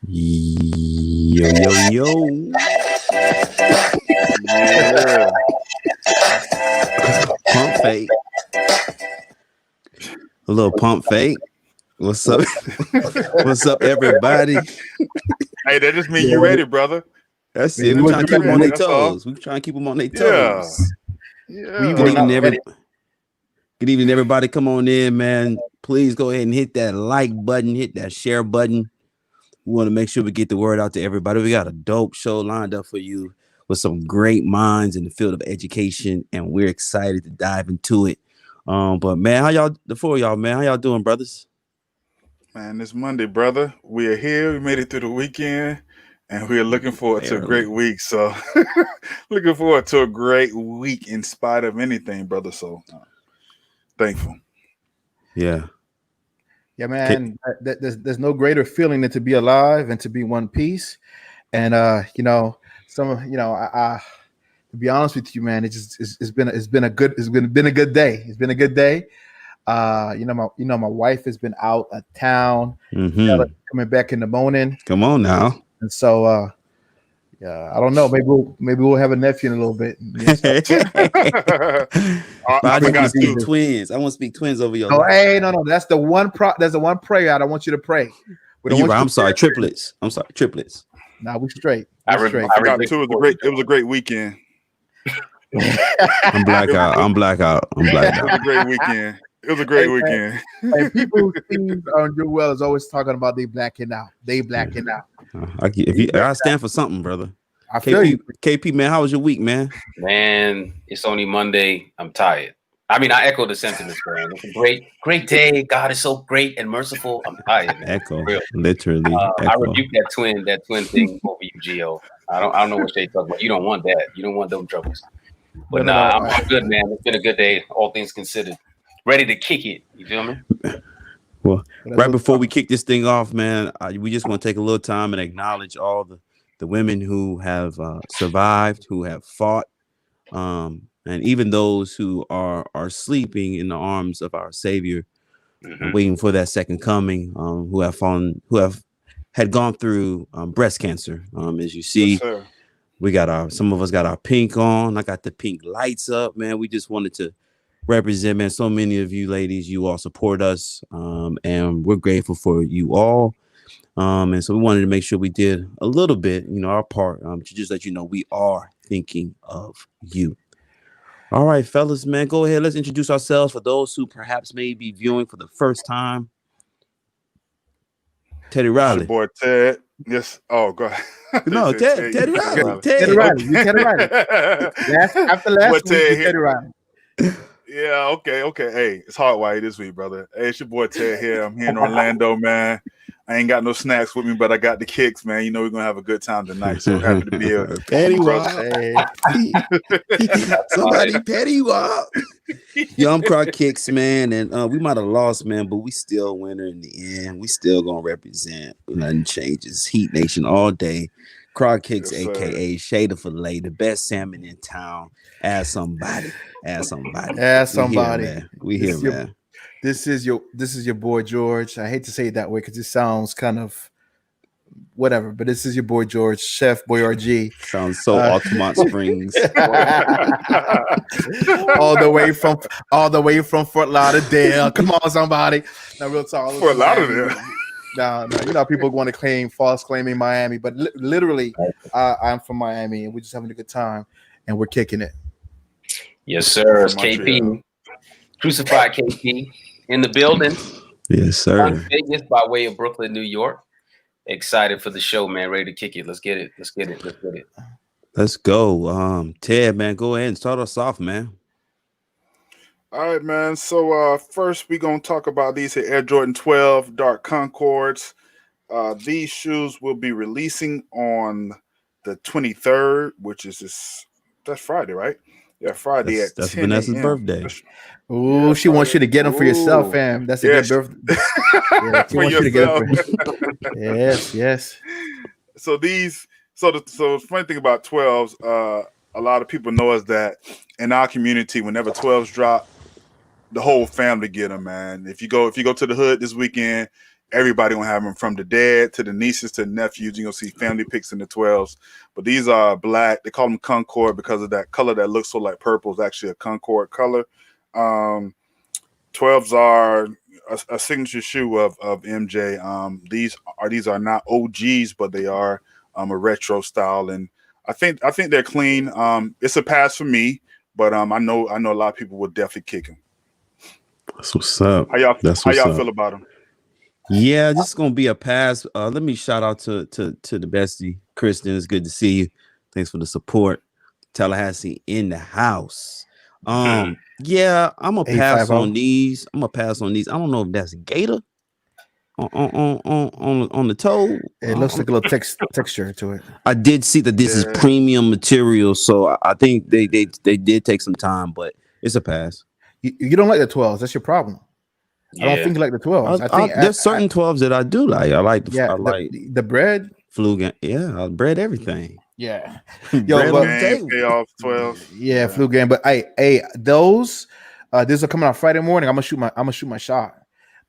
Yo, yo, yo. Yeah. Pump fake. A little pump fake. What's up? What's up, everybody? Hey, that just means you ready, brother. That's it. We're trying to keep them on their That's all. toes. We're trying to keep them on their toes. Yeah. Good evening, everybody. Come on in, man. Please go ahead and hit that like button, hit that share button. We want to make sure we get the word out to everybody. We got a dope show lined up for you with some great minds in the field of education, and we're excited to dive into it. But man, how y'all, the four of y'all, man, how y'all doing, brothers? Man, it's Monday, brother. We are here. We made it through the weekend, and we are looking forward to a great week. So, looking forward to a great week in spite of anything, brother. So, thankful. Yeah. Yeah, man. There's no greater feeling than to be alive and to be one piece. And to be honest with you, man, it's been a good day. It's been a good day. My wife has been out of town, coming back in the morning. Come on now. And so yeah, I don't know. Maybe we'll have a nephew in a little bit. I want to speak twins. I want to speak twins over your. Oh, hey, no. That's the one. There's the one prayer I don't want you to pray. I'm sorry, triplets. I'm sorry, triplets. Nah, we straight. I forgot too. It was a great weekend. I'm black out. I'm black out. I'm black It out. was a great weekend. It was a great weekend. And people who see Joel is always talking about they blacking out. They blacking out. I stand for something, brother. I feel you. KP, man, how was your week, man? Man, it's only Monday. I'm tired. I mean, I echo the sentiments, man. It's a great day. God is so great and merciful. I'm tired, man. Echo, literally. I rebuke that twin thing over you, Gio. I don't know what they talking about. You don't want that. You don't want those troubles. But I'm good, man. It's been a good day, all things considered. Ready to kick it. You feel me? Well, right before we kick this thing off, man, we just want to take a little time and acknowledge all the women who have survived, who have fought, and even those who are sleeping in the arms of our Savior, waiting for that second coming, who had gone through breast cancer. As you see, yes, we got some of us got our pink on. I got the pink lights up, man. We just wanted to represent, man. So many of you ladies, you all support us, and we're grateful for you all. And so we wanted to make sure we did a little bit, our part, to just let you know we are thinking of you. All right, fellas, man, go ahead. Let's introduce ourselves for those who perhaps may be viewing for the first time. Teddy Riley. Boy, Ted. Yes. Oh, go ahead. No, Teddy Riley. Teddy Riley. You Teddy Riley. After last week, Teddy Riley. Yeah, okay. Hey, it's Hardwired this week, brother. Hey, it's your boy Ted here. I'm here in Orlando, man. I ain't got no snacks with me, but I got the kicks, man. You know we're gonna have a good time tonight. So happy to be here. Somebody petty wop. Yo, I'm Croc Kicks, man, and we might have lost, man, but we still a winner in the end. We still gonna represent. Nothing changes. Heat Nation all day. Croc Kicks, yes, aka Shada Filet, the best salmon in town. Ask somebody. We here, man. This is your boy George. I hate to say it that way because it sounds kind of whatever, but this is your boy George, Chef Boy RG. Sounds so Altamont Springs. all the way from Fort Lauderdale. Come on, somebody. Now, real talk. Fort Lauderdale. No, people want to false claiming Miami, but literally, I'm from Miami, and we're just having a good time, and we're kicking it. Yes, sir. It's KP, Crucified KP, in the building. Yes, sir. Vegas by way of Brooklyn, New York. Excited for the show, man. Ready to kick it. Let's get it. Let's go. Ted, man, go ahead and start us off, man. All right, man. So first we're gonna talk about these Air Jordan 12 Dark Concords. These shoes will be releasing on the 23rd, which is that's Friday, right? Yeah, Friday that's 10 Vanessa's a.m. birthday. Ooh, she wants you to get them for yourself, fam. That's a good birthday. Yeah, she wants you to get them for Yes. So the funny thing about 12s, a lot of people know is that in our community, whenever 12s drop, the whole family get them, man. If you go to the hood this weekend, everybody gonna have them, from the dad to the nieces to the nephews. You're gonna see family pics in the 12s. But these are black. They call them Concord because of that color that looks so like purple is actually a Concord color. 12s are a signature shoe of MJ. These are not OGs, but they are a retro style, and I think they're clean. It's a pass for me, but I know a lot of people will definitely kick them. That's what's up. How y'all feel about them? Yeah, this is gonna be a pass. Let me shout out to the bestie, Kristen. It's good to see you. Thanks for the support. Tallahassee in the house. Yeah, I'm gonna pass on these. I don't know if that's Gator on the toe. It looks like a little texture to it. I did see that this is premium material, so I think they did take some time, but it's a pass. You don't like the 12s. That's your problem. Yeah. I don't think you like the 12s. I think there's certain 12s that I do like. I like the bread. Flugan. Yeah, bread everything. Yeah. Yo, pay off 12. Yeah, flu game. But hey, those these are coming out Friday morning. I'm gonna shoot my shot,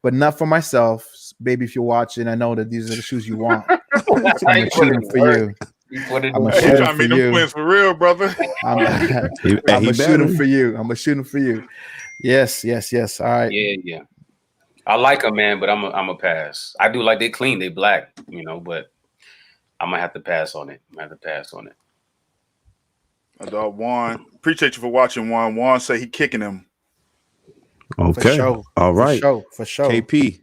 but not for myself, baby. If you're watching, I know that these are the shoes you want. I'm gonna shoot them for you. I'm gonna shoot them for you. For real, brother. I'm gonna shoot them for you. I'm gonna shoot them for you. Yes. All right. Yeah. I like them, man, but I'm a pass. I do like they clean, they black, but I might have to pass on it. Juan, appreciate you for watching. Juan say he kicking him. Okay. sure. All right. For sure. KP.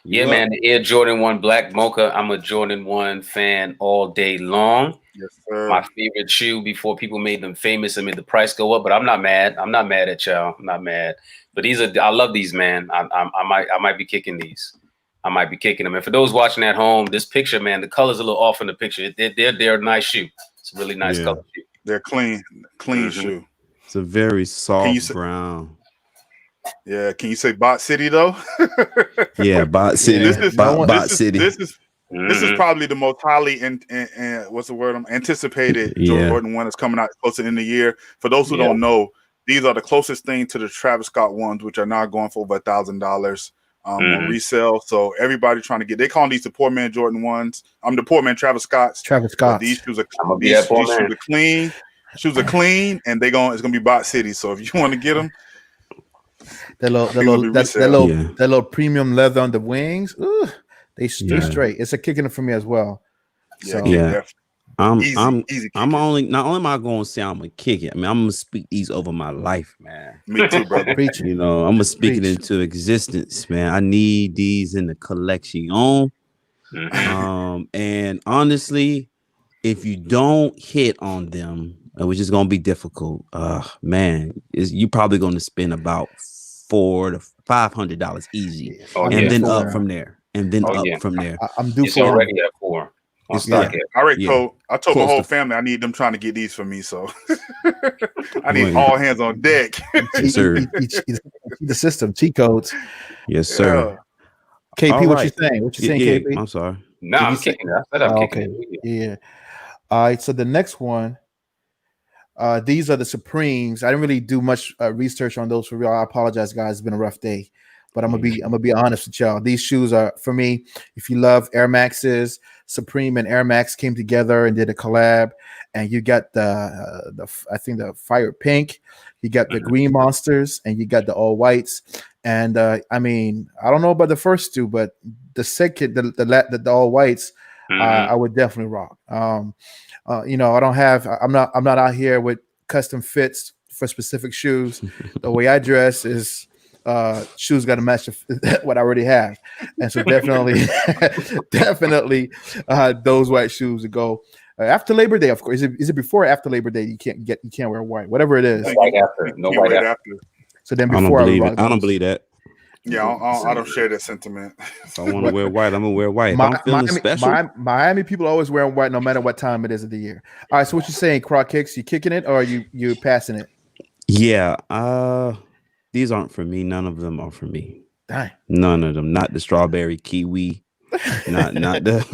Yeah, man. The Air Jordan 1 Black Mocha. I'm a Jordan 1 fan all day long. Yes, sir. My favorite shoe before people made them famous and made the price go up, but I'm not mad. I'm not mad at y'all. I'm not mad. But I love these, man. I might be kicking these. I might be kicking them. And for those watching at home, this picture, man, the color's a little off in the picture. They're a nice shoe. It's a really nice color shoe. They're clean shoe. It's a very soft brown. Yeah, can you say Bot City though? Yeah, Bot City. Bot City. This is probably the most highly anticipated Jordan 1 is coming out close to the end of the year. For those who don't know, these are the closest thing to the Travis Scott ones, which are now going for over $1,000 on resale. So everybody trying to get, they call these the poor man Jordan 1s. I'm the poor man Travis Scotts. These shoes are clean. Shoes are clean, and it's gonna be Bot City. So if you want to get them. That little premium leather on the wings, they straight. It's a kicking it for me as well. So, easy. Not only am I going to say I'm gonna kick it. I mean, I'm gonna speak these over my life, man. Me too, brother. You know, I'm gonna speak it into existence, man. I need these in the collection. And honestly, if you don't hit on them, which is gonna be difficult, man, you're probably gonna spend about $400 to $500 easy, then up from there, and then from there. I'm due for already at 4. All right, I told my whole family I need them trying to get these for me, so I need all hands on deck. Yes, sir. The system, cheat codes. Yes, sir. KP, what you saying? What you saying, KP? I'm sorry. No, I'm kicking it. I said I'm kicking it. Yeah. All right. So the next one. These are the Supremes. I didn't really do much research on those for real. I apologize, guys. It's been a rough day, but I'm gonna be honest with y'all. These shoes are for me. If you love Air Maxes, Supreme and Air Max came together and did a collab, and you got the I think the fire pink, you got the green monsters, and you got the all whites. And I mean, I don't know about the first two, but the second, the all whites, I would definitely rock. You know, I'm not out here with custom fits for specific shoes. The way I dress is shoes got to match what I already have, and so definitely those white shoes to go after Labor Day. Of course, is it before or after Labor Day? You can't wear white, whatever it is. No white after. So then before I don't believe that. Yeah, I don't share that sentiment. If I want to wear white, I'm gonna wear white. I'm feeling special. Miami people always wearing white no matter what time it is of the year. All right, so what you saying, Croc Kicks? You kicking it or you passing it? Yeah, these aren't for me. None of them are for me. Dang. None of them. Not the strawberry kiwi. not the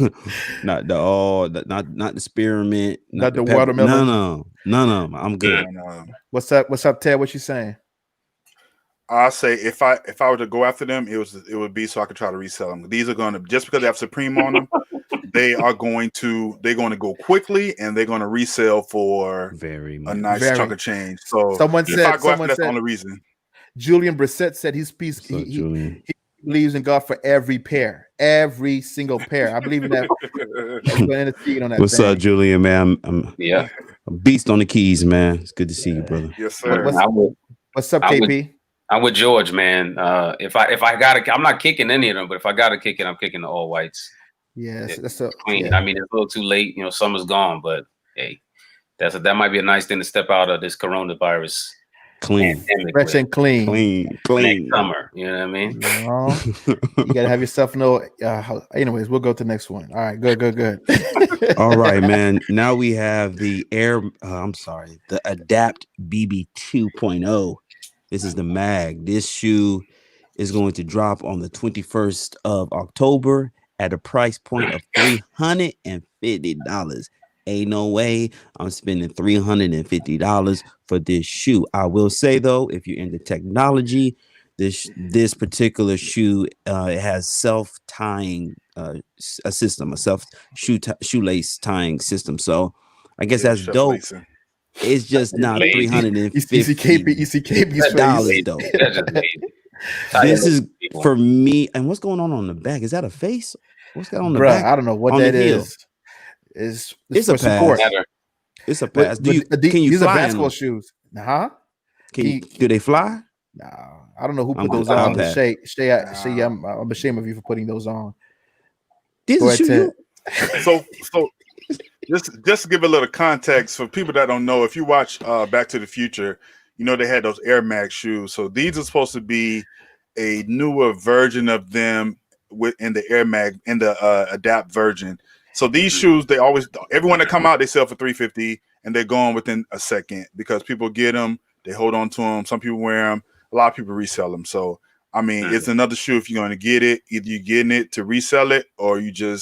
spearmint. Not the watermelon. None of them. I'm good. What's up, Ted? What you saying? I say if I were to go after them, it would be so I could try to resell them. These are going to, just because they have Supreme on them, they're going to go quickly, and they're going to resell for a nice chunk of change. So someone said that's the only reason. Julian Brissett said he believes in God for every every single pair. I believe in that. What's up, Julian, man? I'm a beast on the keys, man. It's good to see you, brother. Yes, sir. What's up, KP? I'm with George, man. If I gotta, I'm not kicking any of them, but if I gotta kick it, I'm kicking the all whites. Yes, that's clean. Yeah. I mean, it's a little too late. You know, summer's gone, but hey, that might be a nice thing to step out of this coronavirus. Clean, fresh and clean. Next summer, you know what I mean? You gotta have yourself anyways, we'll go to the next one. All right, good. All right, man. Now we have the the Adapt BB 2.0. This is the mag. This shoe is going to drop on the 21st of October at a price point of $350. Ain't no way I'm spending $350 for this shoe. I will say though, if you're into technology, this particular shoe it has self-tying a system, a shoelace tying system. So I guess that's dope. Lacing. It's just not $350 though. This is for me. And what's going on the back? Is that a face? What's going on the back? I don't know what that is. It's It's a for support. pass. Never. It's a pass. Can you these are basketball shoes? Huh? Do they fly? Nah, I don't know who put I'm those good. on. I'll But pass. Shay, I'm ashamed of you for putting those on. These Go are ahead, shoes. Ted. So just to give a little context for people that don't know, if you watch Back to the Future, you know they had those Air Max shoes. So these are supposed to be a newer version of them in the Air Max, in the Adapt version. So these shoes, everyone that come out, they sell for $350, and they're gone within a second because people get them, they hold on to them. Some people wear them, a lot of people resell them. So I mean, it's another shoe if you're going to get it. Either you're getting it to resell it, or you're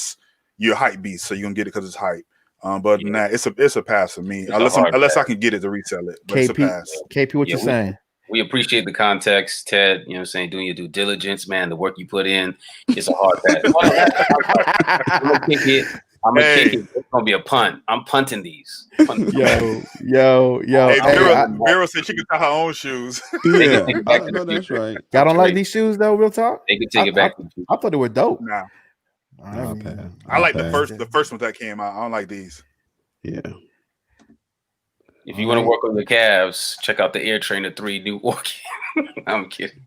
a hype beast, so you're gonna get it because it's hype. But other than that, it's a pass for me. Unless I can get it to resell it. But it's a pass. KP, what you saying? We appreciate the context, Ted. You know what I'm saying? Doing your due diligence, man. The work you put in, it's a hard pass. I'm gonna kick it. It's gonna be a punt. I'm punting these. Yo. Hey, Vera said she could tie her own shoes. Yeah, I know that's right. Y'all don't like these shoes though, real talk? They can take it back. I thought they were dope. Nah. I like the first ones that came out. I don't like these. Yeah. If you want to work on your calves, check out the Air Trainer 3 New Orchid. I'm kidding.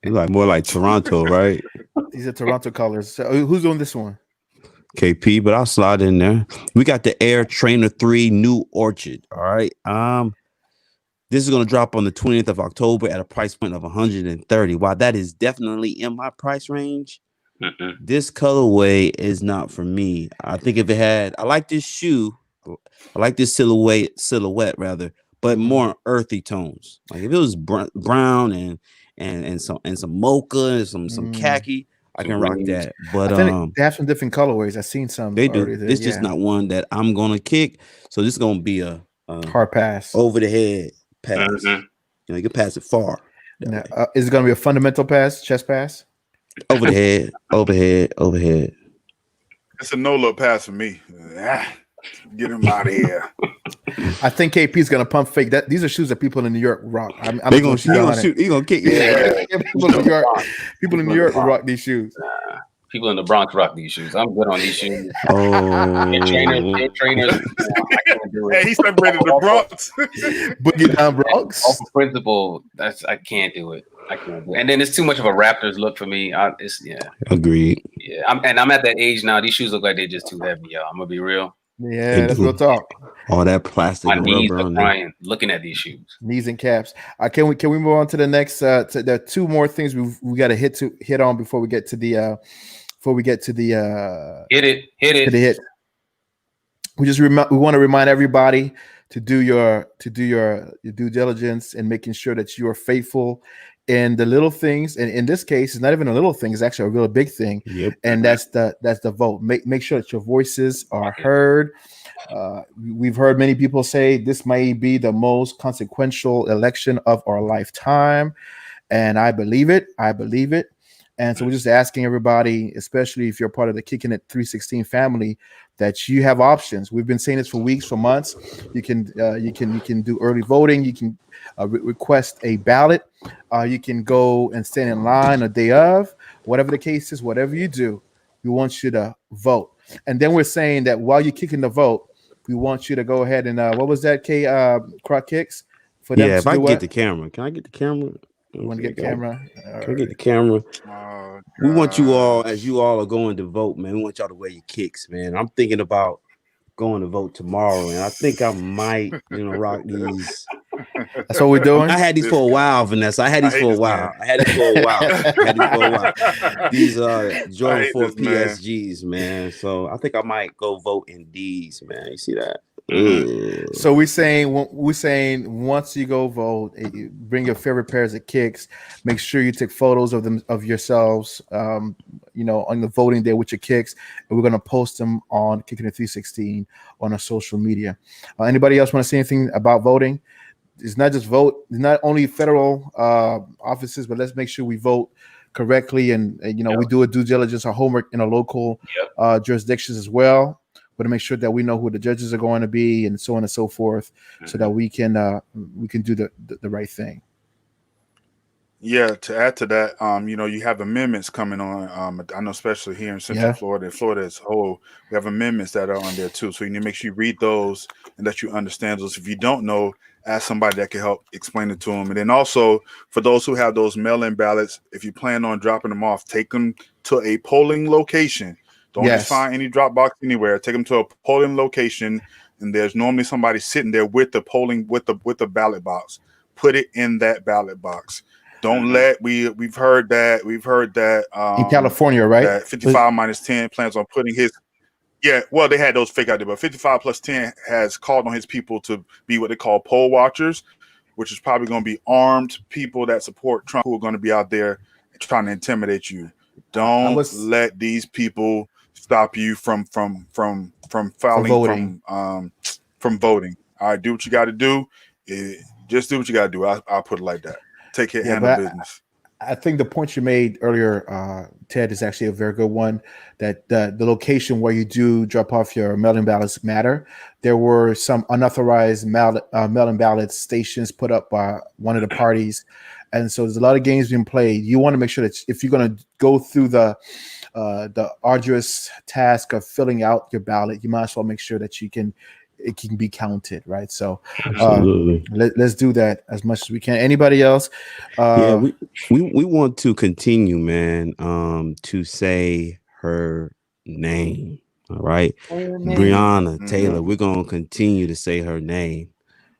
It's like more like Toronto, right? These are Toronto colors. So who's on this one? KP, but I'll slide in there. We got the Air Trainer 3 New Orchid. All right. This is going to drop on the 20th of October at a price point of $130. While that is definitely in my price range, this colorway is not for me. I think if it had, I like this shoe. I like this silhouette rather, but more earthy tones. Like if it was brown and some mocha and some khaki, I can rock that. But they have some different colorways. I've seen some. They do. It's just not one that I'm gonna kick. So this is gonna be a hard pass, over the head pass. You know, you can pass it far. Now, is it gonna be a fundamental pass, chest pass? Over the head, overhead. It's a no-look pass for me. Get him out of here. I think KP is gonna pump fake. These are shoes that people in New York rock. They're gonna shoot. He gonna kick. Yeah. People in New York rock these shoes. People in the Bronx rock these shoes. I'm good on these shoes. Trainers. I can't do it. Hey, he separated the Bronx. Boogie down Bronx. Off of principle, I can't do it. And then it's too much of a Raptors look for me. Agreed. Yeah, I'm at that age now. These shoes look like they're just too heavy, y'all. I'm gonna be real. Yeah, that's real talk. All that plastic. My knees are crying looking at these shoes. Knees and caps. Can we move on to the next? There are two more things we got to hit on before we get to the hit it. We want to remind everybody to do your due diligence and making sure that you are faithful in the little things. And in this case, it's not even a little thing; it's actually a real big thing. Yep. And that's the vote. Make sure that your voices are heard. We've heard many people say this may be the most consequential election of our lifetime, and I believe it. And so we're just asking everybody, especially if you're part of the Kicking It 316 family, that you have options. We've been saying this for weeks, for months. You can do early voting. You can request a ballot. You can go and stand in line a day of. Whatever the case is, whatever you do, we want you to vote. And then we're saying that while you're kicking the vote, we want you to go ahead and what was that, Croc Kicks? For them if I get the camera, can I get the camera? You want to get the camera? Can I get the camera? We want you all, as you all are going to vote, man. We want y'all to wear your kicks, man. I'm thinking about going to vote tomorrow, and I think I might, rock these. That's what we're doing. I had these for a while, Vanessa. I had these for a while. These Jordan 4 PSGs, man. So I think I might go vote in these, man. You see that? So we're saying once you go vote, bring your favorite pairs of kicks. Make sure you take photos of yourselves, on the voting day with your kicks, and we're gonna post them on Kicking It 316 on our social media. Anybody else want to say anything about voting? It's not just vote. It's not only federal offices, but let's make sure we vote correctly, and we do a due diligence, our homework in our local jurisdictions as well. But to make sure that we know who the judges are going to be, and so on and so forth, so that we can do the right thing. Yeah, to add to that, you have amendments coming on. I know, especially here in Central Yeah. Florida and Florida as a whole, we have amendments that are on there too. So you need to make sure you read those and that you understand those. If you don't know, ask somebody that can help explain it to them. And then also for those who have those mail-in ballots, if you plan on dropping them off, take them to a polling location. Don't just Yes. find any drop box anywhere. Take them to a polling location, and there's normally somebody sitting there with the polling with the ballot box. Put it in that ballot box. Don't let we've heard that In California, right? that 55 minus 10 plans on putting his well, they had those fake out there, but 55 plus 10 has called on his people to be what they call poll watchers, which is probably going to be armed people that support Trump who are going to be out there trying to intimidate you. Don't let these people stop you from filing from voting. All right, do what you got to do. Just do what you got to do. I'll put it like that. Take care, handle business. I think the point you made earlier, Ted, is actually a very good one. That the location where you do drop off your mail-in ballots matter. There were some unauthorized mail-in ballot stations put up by one of the parties, and so there's a lot of games being played. You want to make sure that if you're going to go through the arduous task of filling out your ballot, you might as well make sure that it can be counted, right? So let's do that as much as we can. Anybody else? We want to continue, man, to say her name. All right. Breonna Taylor, we're going to continue to say her name.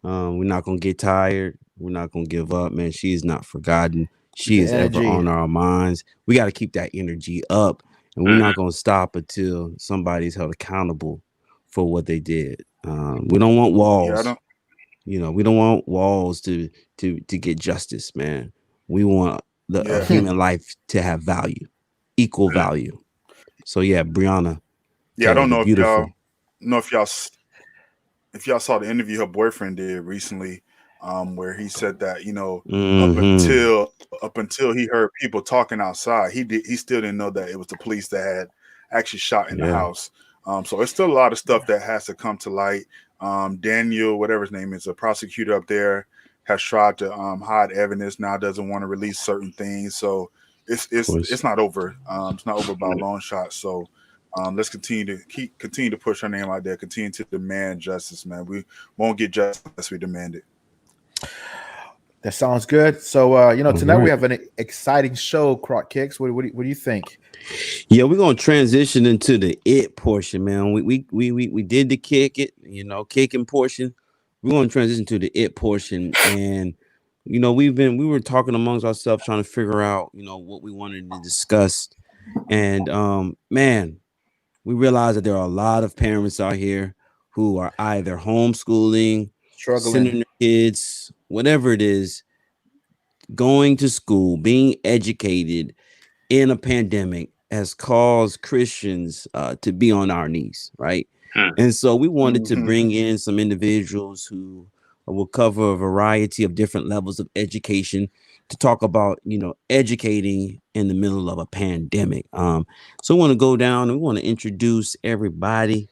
We're not going to get tired. We're not going to give up, man. She is not forgotten. She is ever on our minds. We got to keep that energy up, and we're not going to stop until somebody's held accountable for what they did. We don't want walls. We don't want walls to get justice, man. We want the human life to have value, equal value. So Breonna. Yeah, I don't know if y'all saw the interview her boyfriend did recently, where he said that up until he heard people talking outside, he still didn't know that it was the police that had actually shot in the house. So it's still a lot of stuff that has to come to light. Daniel, whatever his name is, a prosecutor up there, has tried to hide evidence. Now doesn't want to release certain things. So it's not over. It's not over by a long shot. So let's continue to push her name out there. Continue to demand justice, man. We won't get justice unless we demand it. That sounds good. So tonight we have an exciting show, Croc Kicks. What do you think? Yeah, we're gonna transition into the it portion, man. We did the kicking portion. We're gonna transition to the it portion, and we were talking amongst ourselves, trying to figure out what we wanted to discuss, and man, we realized that there are a lot of parents out here who are either homeschooling, sending their kids, whatever it is, going to school, being educated in a pandemic has caused Christians to be on our knees, right? And so we wanted to bring in some individuals who will cover a variety of different levels of education to talk about, educating in the middle of a pandemic. So we want to go down and we want to introduce everybody.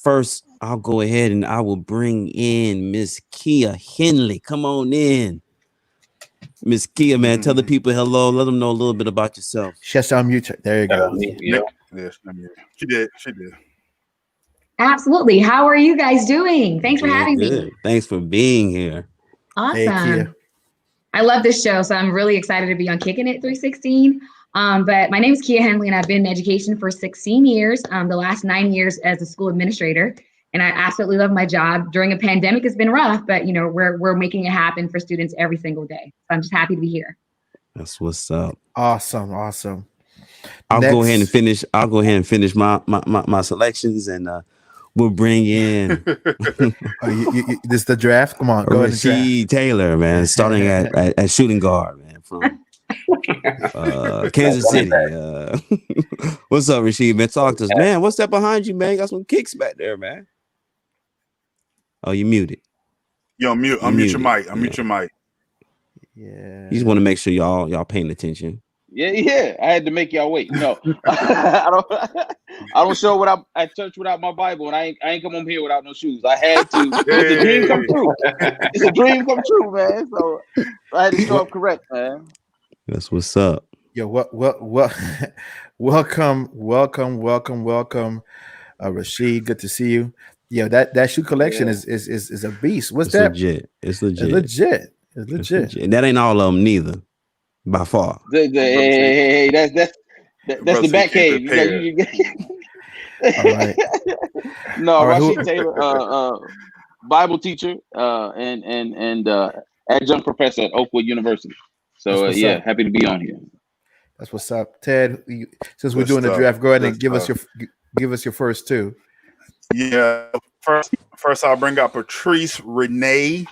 First, I'll go ahead and I will bring in Miss Kia Henley. Come on in. Miss Kia, man, tell the people hello. Let them know a little bit about yourself. She has to unmute. There you go. She did. Absolutely. How are you guys doing? Thanks for having me. Thanks for being here. Awesome. Hey, I love this show, so I'm really excited to be on Kicking It 316. But my name is Kia Henley, and I've been in education for 16 years, the last 9 years as a school administrator. And I absolutely love my job. During a pandemic, it's been rough, but we're making it happen for students every single day. So I'm just happy to be here. That's what's up. Awesome. I'll go ahead and finish my selections, and we'll bring in this the draft. Come on, go ahead. Rasheed Taylor, man, starting at shooting guard, man, from Kansas City. What's up, Rasheed? Man, talk to us, man. What's that behind you, man? Got some kicks back there, man. Oh, you muted. Yo, unmute your mic. Unmute your mic. Yeah. You just want to make sure y'all paying attention. Yeah. I had to make y'all wait. No, I don't show without at church without my Bible, and I ain't come home here without no shoes. I had to. It's a dream come true. It's a dream come true, man. So I had to show up correct, man. That's what's up. Yo, welcome, Rashid. Good to see you. Yeah, that shoe collection is a beast. What's that? Legit. It's legit. It's legit. And that ain't all of them neither, by far. Hey, that's the back cave. All right. No, right, Rashid Taylor, Bible teacher, and adjunct professor at Oakwood University. So happy to be on here. That's what's up, Ted. Since we're doing the draft, go ahead and give us your first two. Yeah, first I'll bring out Patrice Renee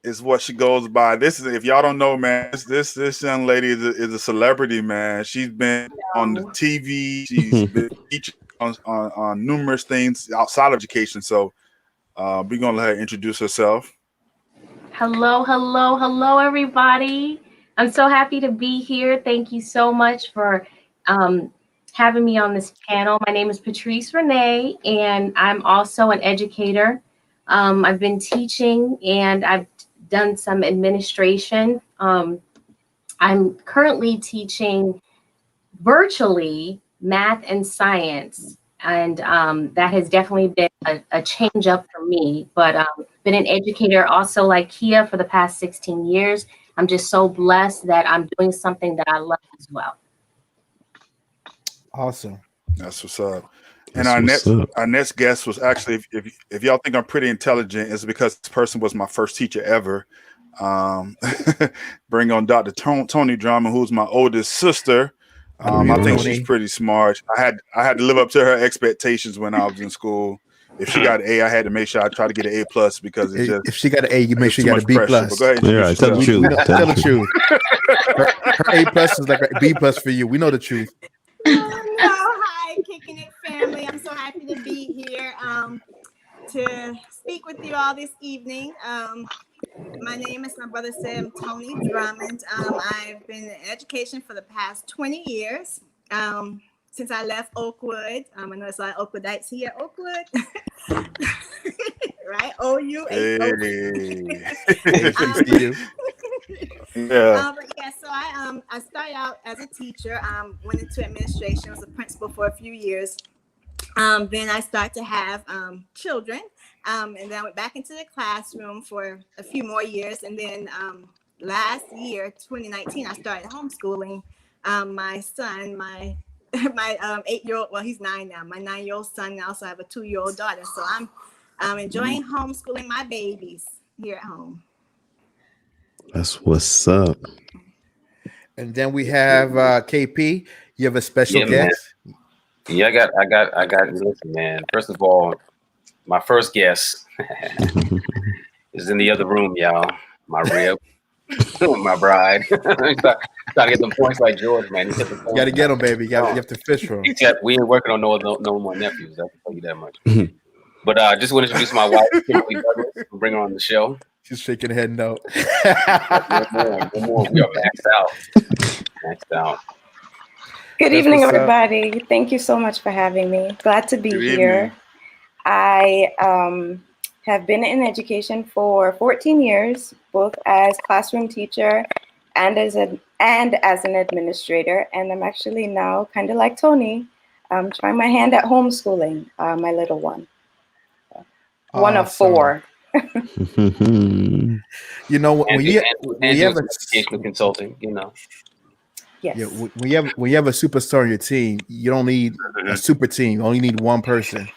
is what she goes by. This is, if y'all don't know, man, this young lady is a celebrity, man. She's been on the TV. She's been featured on numerous things outside of education. So we're gonna let her introduce herself. Hello, everybody. I'm so happy to be here. Thank you so much for having me on this panel. My name is Patrice Renee, and I'm also an educator. I've been teaching, and I've done some administration. I'm currently teaching virtually math and science, and that has definitely been a change up for me. But been an educator also like Kia for the past 16 years. I'm just so blessed that I'm doing something that I love as well. Awesome. That's what's up. And our next guest was actually, if y'all think I'm pretty intelligent, it's because this person was my first teacher ever. Bring on Dr. Tony Drummond, who's my oldest sister. I think she's pretty smart. I had to live up to her expectations when I was in school. If she got an A, I had to make sure I try to get an A+ because it's just, if she got an A, you make sure you got a B+. Go ahead, tell the truth. Tell the truth. Her A+ is like a B+ for you. We know the truth. Hi, Kicking It family. I'm so happy to be here to speak with you all this evening. My name, as my brother said, I'm Tony Drummond. I've been in education for the past 20 years. Since I left Oakwood, I know it's a lot of Oakwoodites here. Oakwood, right? OU. So I started out as a teacher. Went into administration. Was a principal for a few years. Then I started to have children, and then I went back into the classroom for a few more years. And then last year, 2019, I started homeschooling my son, my 8-year-old. Well, he's 9 now. My 9-year-old son. I also have a 2-year-old daughter. So I'm enjoying homeschooling my babies here at home. That's what's up. And then we have KP. You have a special guest. Man. Yeah, I got. Listen, man. First of all, my first guest is in the other room, y'all. My rib, my bride. Trying to get them points like George, man. You got to get them, baby. You have to fish for them. Except we ain't working on no more nephews. I can tell you that much. But I just want to introduce my wife, Kimberly Douglas, and bring her on the show. She's shaking her head no. No more. We are maxed out. Good evening, everybody. Thank you so much for having me. Glad to be here. I have been in education for 14 years, both as classroom teacher and as an administrator. And I'm actually now kind of like Tony, trying my hand at homeschooling my little one. One of 4. You know, when you have education consulting, you know. Yes. Yeah, when you have a superstar on your team, you don't need a super team. You only need one person.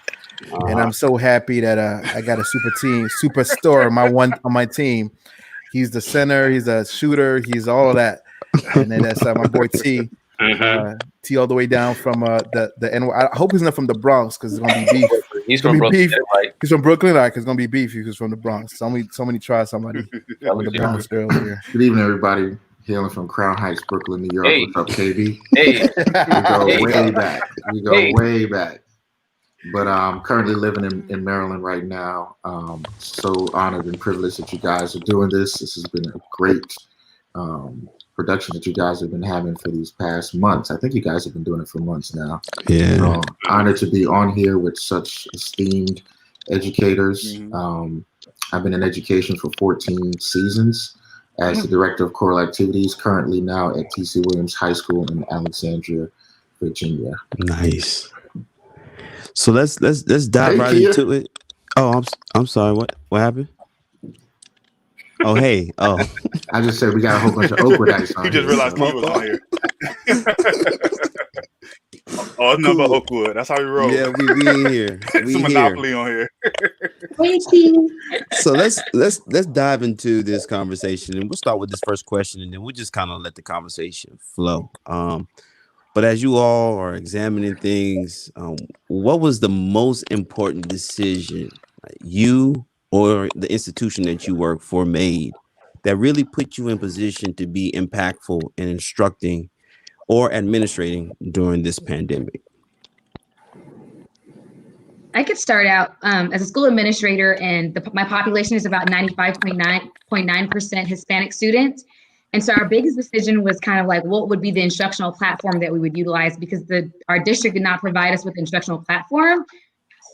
And I'm so happy that I got a superstar on my team. He's the center, he's a shooter, he's all of that. And then that's my boy T. T all the way down from the NY. I hope he's not from the Bronx because it's gonna be beef. He's from Brooklyn, right? He's from Brooklyn, right? Because it's gonna be beef. He's from the Bronx. Somebody try somebody with the Bronx girl here. Good evening, everybody. Hailing from Crown Heights, Brooklyn, New York. Hey. What's up, KB? Hey. We go way back. But I'm currently living in Maryland right now. So honored and privileged that you guys are doing this. This has been a great production that you guys have been having for these past months. I think you guys have been doing it for months now. Yeah. So honored to be on here with such esteemed educators. I've been in education for 14 seasons as the director of choral activities, currently now at T.C. Williams High School in Alexandria, Virginia. Nice. So let's dive right into it. Oh, I'm sorry. What happened? Oh, hey. Oh, I just said we got a whole bunch of Oakwood ice on He just here, realized so. he was on here. Oh, it's nothing but Oakwood. That's how we roll. yeah, we in here. It's We a here. monopoly on here. So let's dive into this conversation, and we'll start with this first question, and then we'll just kind of let the conversation flow. But as you all are examining things, what was the most important decision you or the institution that you work for made that really put you in position to be impactful in instructing or administrating during this pandemic? I could start out as a school administrator, and my population is about 95.9% Hispanic students. And so our biggest decision was kind of like, what would be the instructional platform that we would utilize, because our district did not provide us with an instructional platform.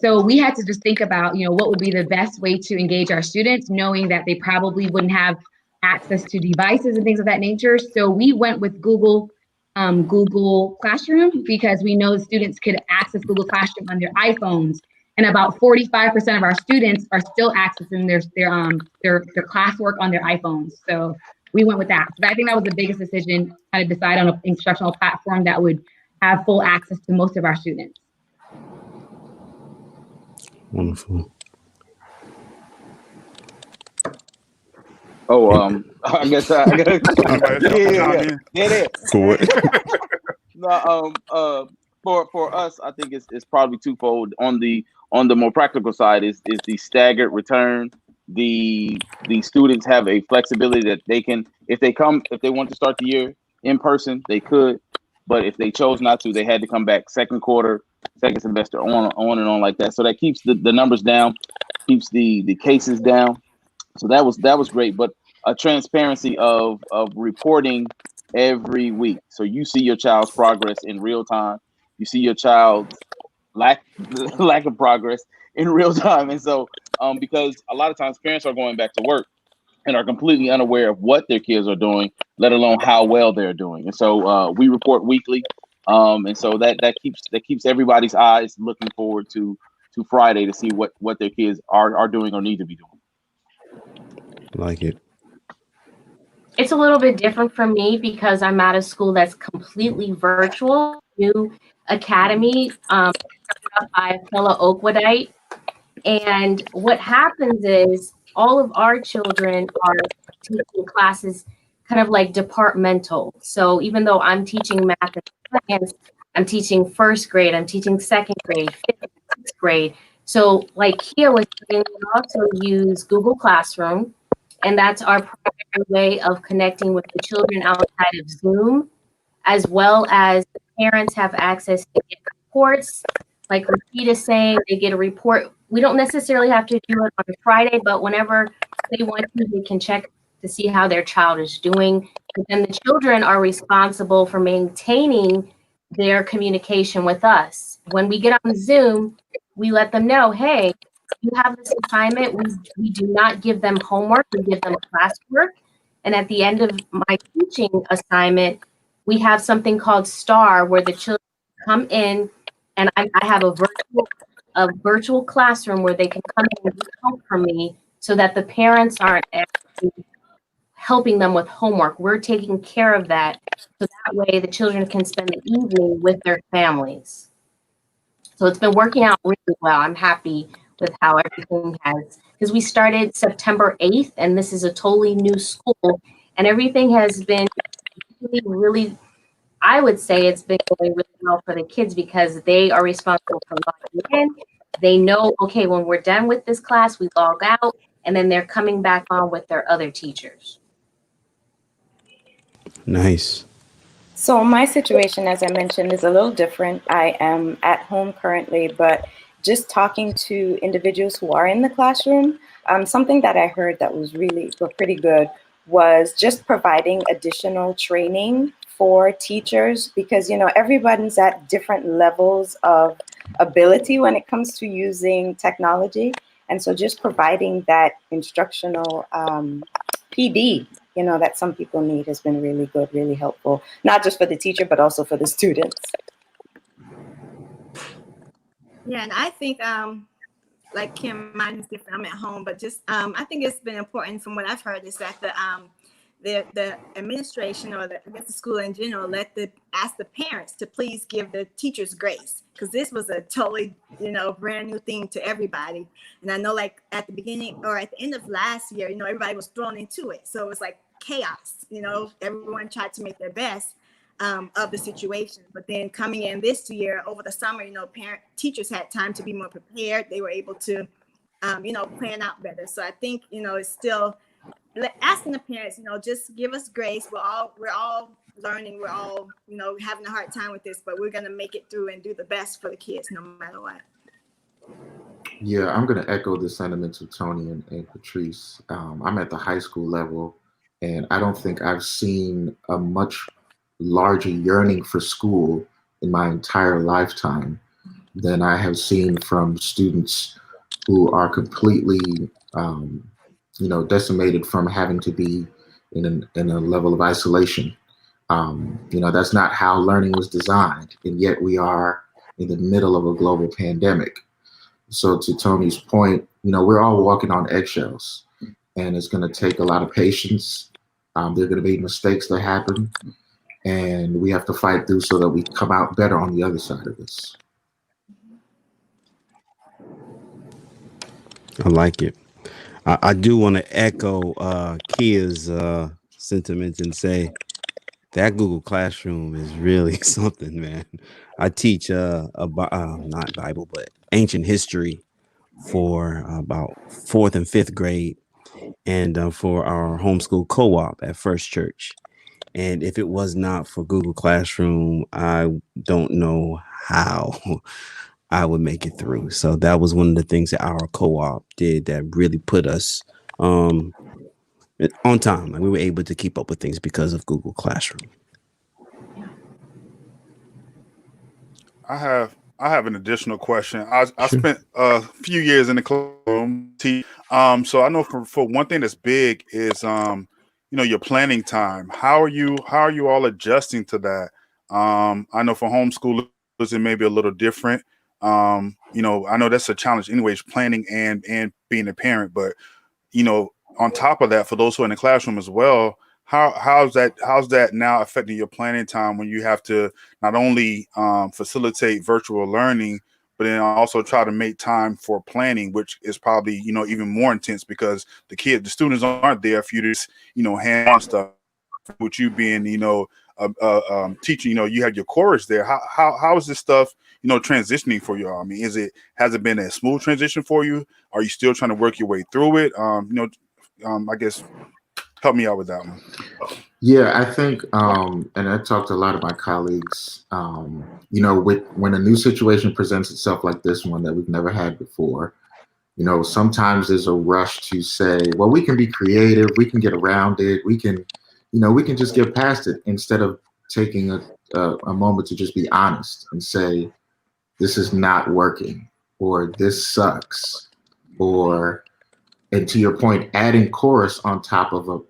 So we had to just think about, what would be the best way to engage our students, knowing that they probably wouldn't have access to devices and things of that nature. So we went with Google Classroom, because we know students could access Google Classroom on their iPhones. And about 45% of our students are still accessing their classwork on their iPhones. So we went with that. So I think that was the biggest decision, how to decide on an instructional platform that would have full access to most of our students. Wonderful. Oh, I guess I gotta. Yeah. Cool. No, for us, I think it's probably twofold. On the more practical side is the staggered return. The students have a flexibility that they can, if they want to start the year in person, they could, but if they chose not to, they had to come back second quarter, second semester, on and on like that. So that keeps the numbers down, keeps the cases down. So that was great, but a transparency of reporting every week. So you see your child's progress in real time. You see your child's lack of progress in real time. And so because a lot of times parents are going back to work and are completely unaware of what their kids are doing, let alone how well they're doing. And so we report weekly. And so that keeps everybody's eyes looking forward to Friday to see what their kids are doing or need to be doing. Like it. It's a little bit different for me because I'm at a school that's completely virtual, new academy, by a fellow Oakwoodite. And what happens is all of our children are taking classes kind of like departmental. So even though I'm teaching math and science, I'm teaching first grade, I'm teaching second grade, fifth, sixth grade. So like Kia was saying, we also use Google Classroom, and that's our primary way of connecting with the children outside of Zoom, as well as the parents have access to get reports. Like Rashida saying, they get a report. We don't necessarily have to do it on a Friday, but whenever they want to, they can check to see how their child is doing. But then the children are responsible for maintaining their communication with us. When we get on Zoom, we let them know, hey, you have this assignment. We do not give them homework. We give them classwork. And at the end of my teaching assignment, we have something called STAR, where the children come in, and I have a virtual classroom where they can come in and get help from me, so that the parents aren't actually helping them with homework. We're taking care of that, so that way the children can spend the evening with their families. So it's been working out really well. I'm happy with how everything has, because we started September 8th, and this is a totally new school, and everything has been really, I would say it's been going really well for the kids, because they are responsible for logging in. They know, okay, when we're done with this class, we log out, and then they're coming back on with their other teachers. Nice. So my situation, as I mentioned, is a little different. I am at home currently, but just talking to individuals who are in the classroom, something that I heard that was pretty good was just providing additional training for teachers, because, you know, everybody's at different levels of ability when it comes to using technology. And so just providing that instructional PD, you know, that some people need has been really good, really helpful, not just for the teacher, but also for the students. Yeah, and I think like Kim, mine is different. I'm at home, but just I think it's been important from what I've heard is that the administration, or I guess the school in general, ask the parents to please give the teachers grace, because this was a totally, you know, brand new thing to everybody. And I know, like, at the beginning or at the end of last year, you know, everybody was thrown into it, so it was like chaos. You know, everyone tried to make their best of the situation. But then coming in this year over the summer, you know, teachers had time to be more prepared. They were able to, you know, plan out better. So I think, you know, it's still asking the parents, you know, just give us grace. We're all learning. We're all, you know, having a hard time with this, but we're going to make it through and do the best for the kids no matter what. Yeah, I'm going to echo the sentiments of Tony and Patrice. I'm at the high school level, and I don't think I've seen a much larger yearning for school in my entire lifetime than I have seen from students who are completely, you know, decimated from having to be in a level of isolation. You know, that's not how learning was designed, and yet we are in the middle of a global pandemic. So to Tony's point, you know, we're all walking on eggshells, and it's going to take a lot of patience. There are going to be mistakes that happen, and we have to fight through so that we come out better on the other side of this. I like it. I do want to echo Kia's sentiments and say that Google Classroom is really something, man. I teach not Bible, but ancient history for about 4th and 5th grade, and for our homeschool co-op at First Church. And if it was not for Google Classroom, I don't know how I would make it through. So that was one of the things that our co-op did that really put us on time. Like, we were able to keep up with things because of Google Classroom. I have an additional question. I spent a few years in the classroom. So I know for one thing that's big is you know, your planning time. How are you all adjusting to that? I know for homeschoolers it may be a little different. You know, I know that's a challenge anyways, planning and being a parent, but you know, on top of that, for those who are in the classroom as well, how's that now affecting your planning time when you have to not only facilitate virtual learning, but then also try to make time for planning, which is probably, you know, even more intense because the students aren't there for you to, you know, hand on stuff. With you being, you know, teaching, you know, you have your chorus there. How is this stuff, you know, transitioning for you all? I mean, has it been a smooth transition for you? Are you still trying to work your way through it? You know, I guess help me out with that one. Yeah, I think, and I talked to a lot of my colleagues, you know, when a new situation presents itself like this one that we've never had before, you know, sometimes there's a rush to say, well, we can be creative, we can get around it, we can just get past it, instead of taking a moment to just be honest and say, this is not working, or this sucks, or, and to your point, adding chorus on top of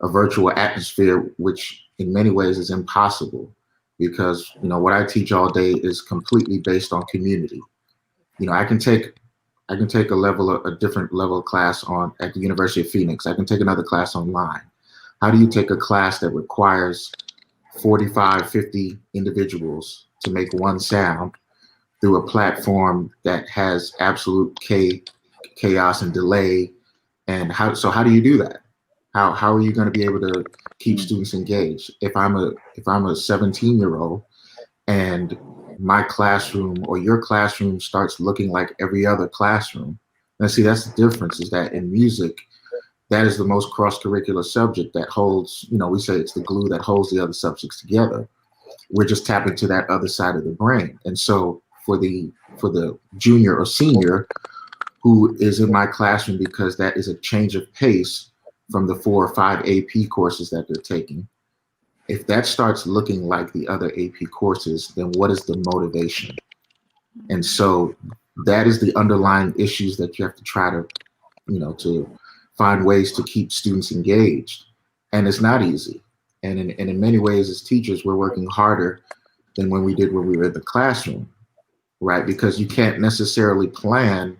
a virtual atmosphere, which in many ways is impossible, because, you know, what I teach all day is completely based on community. You know, I can take a different level of class at the University of Phoenix. I can take another class online. How do you take a class that requires 45, 50 individuals to make one sound through a platform that has absolute chaos and delay? And how do you do that? How are you going to be able to keep students engaged? If I'm a 17-year-old and my classroom or your classroom starts looking like every other classroom, and see, that's the difference, is that in music, that is the most cross-curricular subject that holds, you know, we say it's the glue that holds the other subjects together. We're just tapping to that other side of the brain. And so for the junior or senior who is in my classroom, because that is a change of pace from the 4 or 5 AP courses that they're taking. If that starts looking like the other AP courses, then what is the motivation? And so that is the underlying issues that you have to try to, to find ways to keep students engaged. And it's not easy. And in many ways, as teachers, we're working harder than when we were in the classroom, right? Because you can't necessarily plan,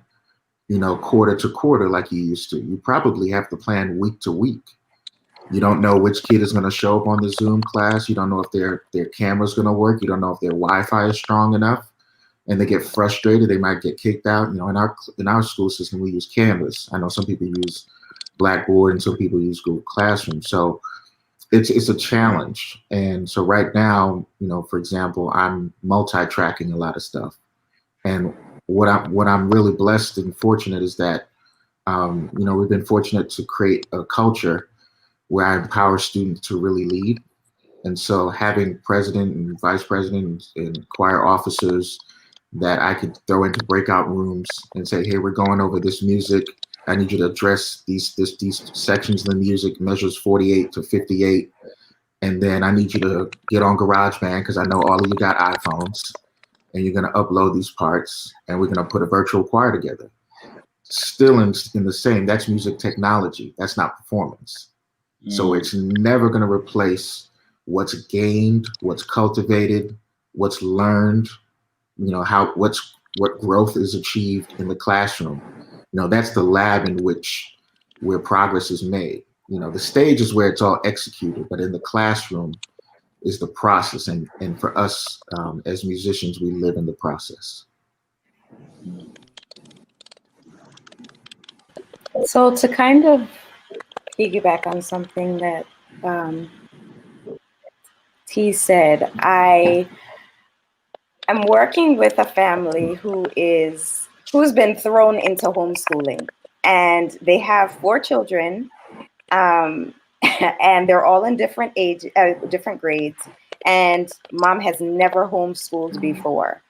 quarter to quarter like you used to. You probably have to plan week to week. You don't know which kid is going to show up on the Zoom class. You don't know if their camera's going to work. You don't know if their Wi-Fi is strong enough, and they get frustrated. They might get kicked out. In our school system, we use Canvas. I know some people use Blackboard and some people use Google Classroom. So it's a challenge. And so right now, for example, I'm multi-tracking a lot of stuff. And what I'm really blessed and fortunate is that, we've been fortunate to create a culture where I empower students to really lead. And so having president and vice president and choir officers that I could throw into breakout rooms and say, hey, we're going over this music. I need you to address these sections of the music, measures 48 to 58. And then I need you to get on GarageBand because I know all of you got iPhones, and you're going to upload these parts, and we're going to put a virtual choir together. Still in the same, that's music technology. That's not performance. So it's never going to replace what's gained, what's cultivated, what's learned, what growth is achieved in the classroom. That's the lab in where progress is made. The stage is where it's all executed, but in the classroom is the process. And for us as musicians, we live in the process. So to kind of piggyback on something that T said, I am working with a family who's been thrown into homeschooling, and they have 4 children, and they're all in different grades, and mom has never homeschooled before.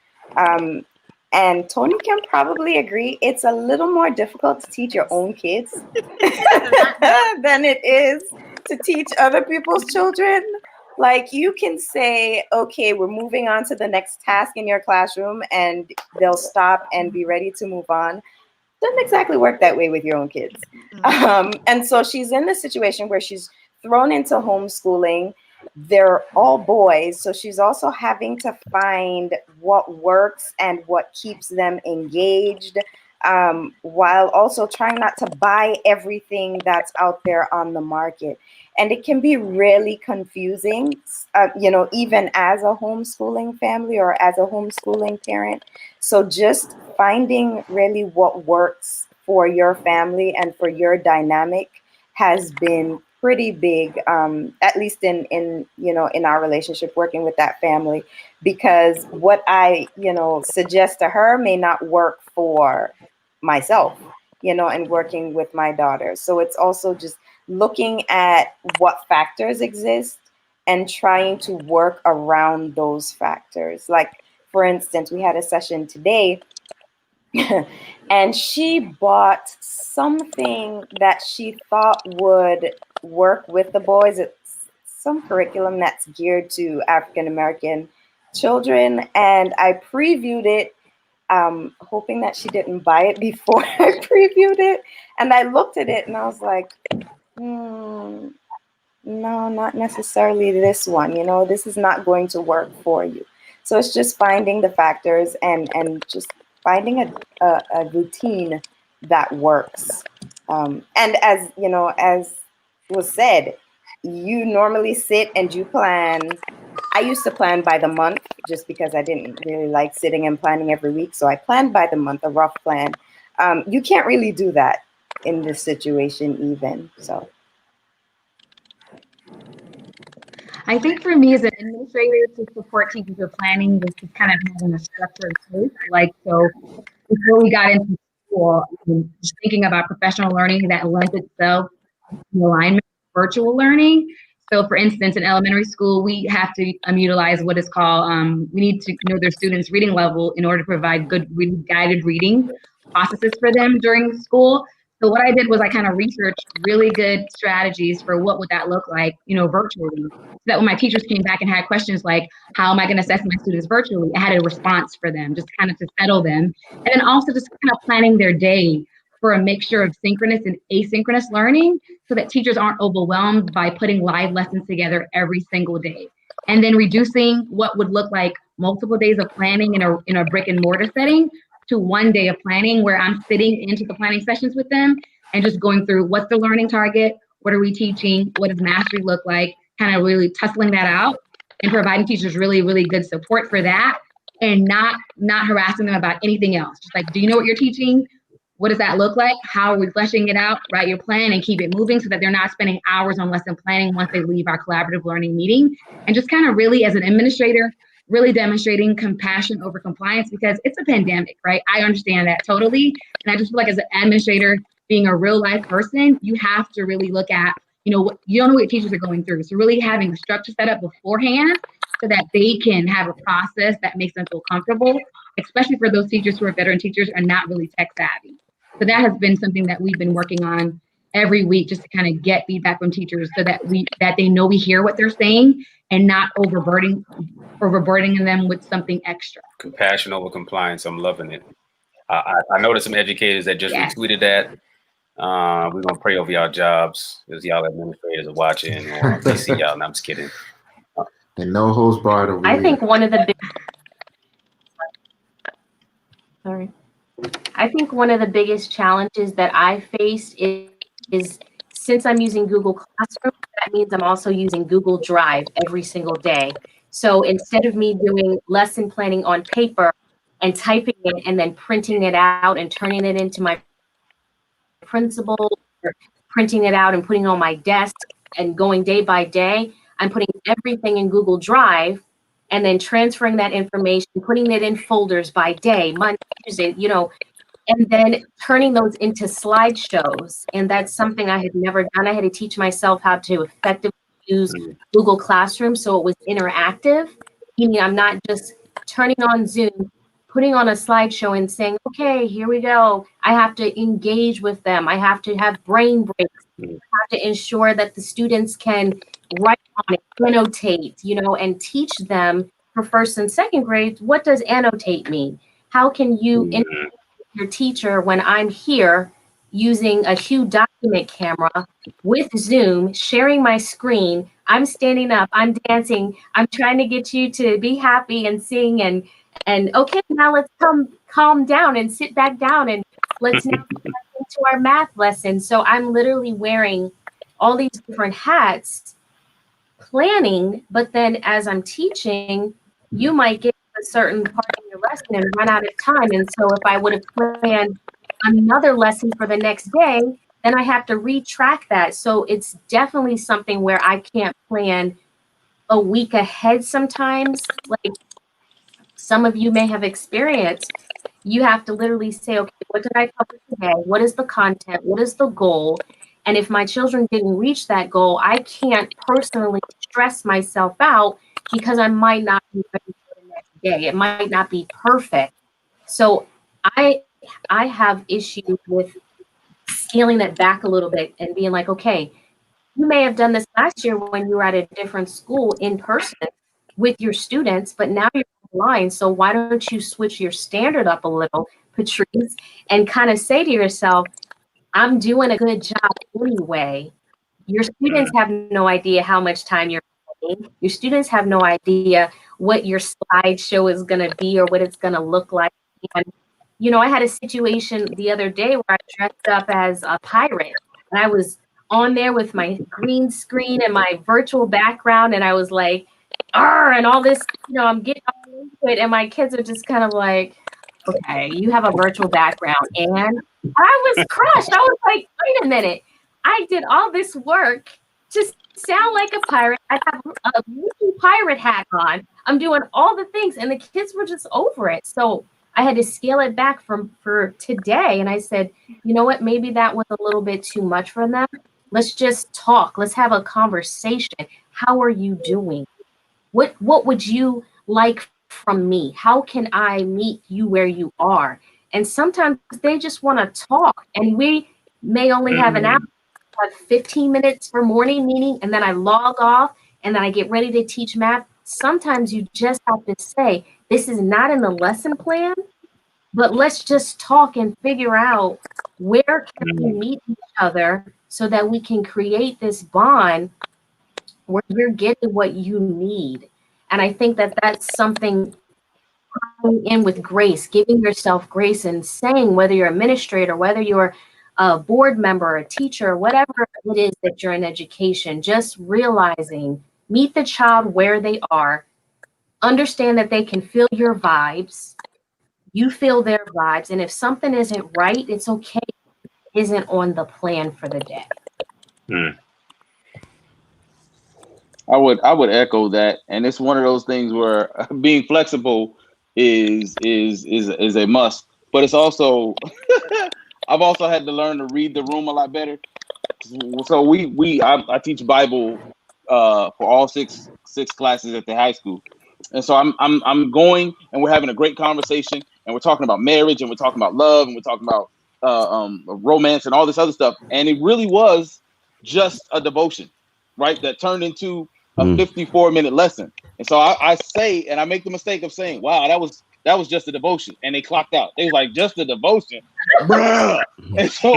And Tony can probably agree, it's a little more difficult to teach your own kids than it is to teach other people's children. Like, you can say, okay, we're moving on to the next task in your classroom, and they'll stop and be ready to move on. Doesn't exactly work that way with your own kids. And so she's in this situation where she's thrown into homeschooling. They're all boys, so she's also having to find what works and what keeps them engaged, while also trying not to buy everything that's out there on the market. And it can be really confusing, even as a homeschooling family or as a homeschooling parent. So just finding really what works for your family and for your dynamic has been pretty big, at least in our relationship, working with that family, because what I, suggest to her may not work for myself, and working with my daughter. So it's also just looking at what factors exist and trying to work around those factors. Like, for instance, we had a session today and she bought something that she thought would work with the boys. It's some curriculum that's geared to African-American children. And I previewed it, hoping that she didn't buy it before I previewed it. And I looked at it and I was like, no, not necessarily this one. This is not going to work for you. So it's just finding the factors and just finding a routine that works. And as was said, you normally sit and you plan. I used to plan by the month just because I didn't really like sitting and planning every week. So I planned by the month, a rough plan. You can't really do that in this situation even, so. I think for me as an administrator to support teachers with planning was just kind of having a structure in place. Like, so before we got into school, just thinking about professional learning that lends itself in alignment with virtual learning. So for instance, in elementary school, we have to utilize what is called, we need to know their students' reading level in order to provide good guided reading processes for them during school. So what I did was I kind of researched really good strategies for what would that look like, virtually. So that when my teachers came back and had questions like, how am I going to assess my students virtually? I had a response for them, just kind of to settle them. And then also just kind of planning their day for a mixture of synchronous and asynchronous learning so that teachers aren't overwhelmed by putting live lessons together every single day. And then reducing what would look like multiple days of planning in a brick and mortar setting to 1 day of planning where I'm sitting into the planning sessions with them and just going through what's the learning target, what are we teaching, what does mastery look like, kind of really tussling that out and providing teachers really, really good support for that and not harassing them about anything else. Just like, do you know what you're teaching? What does that look like? How are we fleshing it out? Write your plan and keep it moving so that they're not spending hours on lesson planning once they leave our collaborative learning meeting. And just kind of really, as an administrator, really demonstrating compassion over compliance because it's a pandemic, right? I understand that totally. And I just feel like as an administrator, being a real life person, you have to really look at, you don't know what teachers are going through. So really having a structure set up beforehand so that they can have a process that makes them feel comfortable, especially for those teachers who are veteran teachers and not really tech savvy. So that has been something that we've been working on every week just to kind of get feedback from teachers so that they know we hear what they're saying and not overburdening them with something extra. Compassion over compliance. I'm loving it. I noticed some educators that just retweeted that. We're gonna pray over y'all jobs as y'all administrators are watching or they see y'all. And I'm just kidding. And no holds barred over I think one of the biggest challenges that I faced is since I'm using Google Classroom, that means I'm also using Google Drive every single day. So instead of me doing lesson planning on paper and typing it and then printing it out and turning it into my principal, or printing it out and putting it on my desk and going day by day, I'm putting everything in Google Drive and then transferring that information, putting it in folders by day, Monday, Tuesday, and then turning those into slideshows. And that's something I had never done. I had to teach myself how to effectively use Google Classroom so it was interactive, meaning I'm not just turning on Zoom, putting on a slideshow and saying, okay, here we go. I have to engage with them. I have to have brain breaks. I have to ensure that the students can write on it, annotate, and teach them for first and second grade, what does annotate mean? How can you interact with your teacher when I'm here using a Hue document camera with Zoom, sharing my screen, I'm standing up, I'm dancing, I'm trying to get you to be happy and sing and okay, now let's calm down and sit back down and let's now get back into our math lesson. So I'm literally wearing all these different hats, planning, but then as I'm teaching, you might get a certain part of your lesson and run out of time. And so if I would have planned another lesson for the next day, then I have to retrack that. So it's definitely something where I can't plan a week ahead sometimes. Like some of you may have experienced, you have to literally say, okay, what did I cover today? What is the content? What is the goal? And if my children didn't reach that goal, I can't personally stress myself out because I might not be ready for the next day. It might not be perfect. So I have issues with scaling it back a little bit and being like, okay, you may have done this last year when you were at a different school in person with your students, but now you're online. So why don't you switch your standard up a little, Patrice, and kind of say to yourself, I'm doing a good job anyway. Your students have no idea how much time you're spending. Your students have no idea what your slideshow is going to be or what it's going to look like. And, I had a situation the other day where I dressed up as a pirate and I was on there with my green screen and my virtual background. And I was like, and all this, I'm getting all into it. And my kids are just kind of like, okay, you have a virtual background. And I was crushed. I was like, wait a minute. I did all this work to sound like a pirate. I have a pirate hat on. I'm doing all the things. And the kids were just over it. So I had to scale it back for today. And I said, you know what? Maybe that was a little bit too much for them. Let's just talk. Let's have a conversation. How are you doing? What would you like from me? How can I meet you where you are? And sometimes they just want to talk. And we may only have an hour, have 15 minutes for morning meeting, and then I log off and then I get ready to teach math. Sometimes you just have to say, this is not in the lesson plan, but let's just talk and figure out where can we meet each other so that we can create this bond where you're getting what you need. And I think that that's something coming in with grace, giving yourself grace and saying, whether you're an administrator, whether you're a board member, a teacher, whatever it is that you're in education, just realizing, meet the child where they are, understand that they can feel your vibes, you feel their vibes, and if something isn't right, it's okay. It isn't on the plan for the day. I would echo that, and it's one of those things where being flexible is a must, but it's also I've also had to learn to read the room a lot better. So I teach Bible for all six classes at the high school, and so I'm going and we're having a great conversation and we're talking about marriage and we're talking about love and we're talking about romance and all this other stuff, and it really was just a devotion, right? That turned into a 54-minute lesson. And so I say, and I make the mistake of saying, wow, that was just a devotion. And they clocked out. They was like, just a devotion, bruh. And so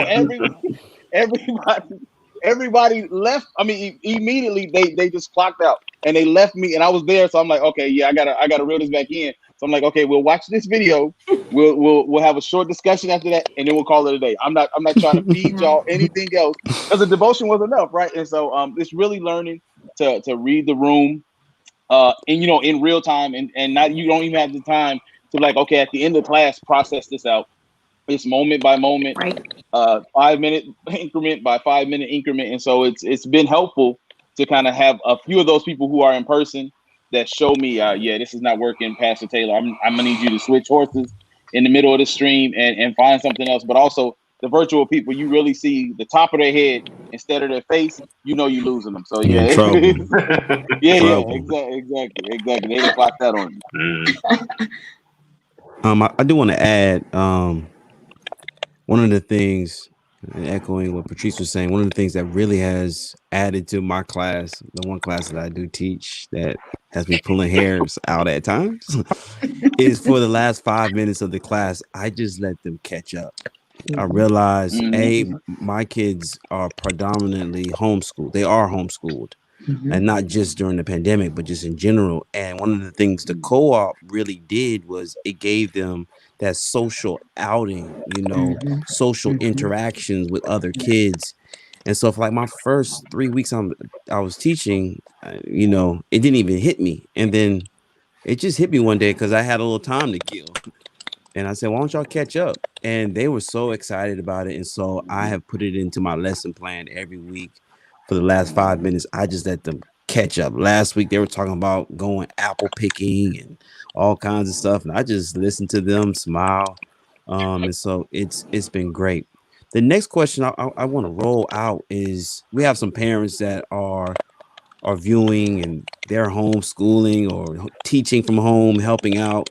everybody left. I mean, immediately they just clocked out and they left me, and I was there. So I'm like, okay, yeah, I gotta reel this back in. So I'm like, okay, we'll watch this video. We'll have a short discussion after that, and then we'll call it a day. I'm not trying to feed y'all anything else because the devotion was enough, right? And so it's really learning to read the room, and in real time, and not, you don't even have the time to, like, okay, at the end of class, process this out. It's moment by moment, right? 5-minute increment by 5-minute increment, and so it's been helpful to kind of have a few of those people who are in person that show me, yeah, this is not working, Pastor Taylor. I'm gonna need you to switch horses in the middle of the stream and find something else. But also the virtual people, you really see the top of their head instead of their face. You know you're losing them. So yeah, yeah, exactly. They didn't clock that on you. I do want to add one of the things, and echoing what Patrice was saying, one of the things that really has added to my class, the one class that I do teach that has me pulling hairs out at times, is for the last 5 minutes of the class, I just let them catch up. I realize, my kids are predominantly homeschooled. They are homeschooled. And not just during the pandemic, but just in general. And one of the things the co-op really did was it gave them that social outing, social interactions with other kids. And so for like my first 3 weeks I was teaching, it didn't even hit me. And then it just hit me one day because I had a little time to kill. And I said, why don't y'all catch up? And they were so excited about it. And so I have put it into my lesson plan every week. For the last 5 minutes, I just let them catch up. Last week, they were talking about going apple picking and all kinds of stuff. And I just listened to them, smile. And so it's been great. The next question I want to roll out is, we have some parents that are viewing and they're homeschooling or teaching from home, helping out.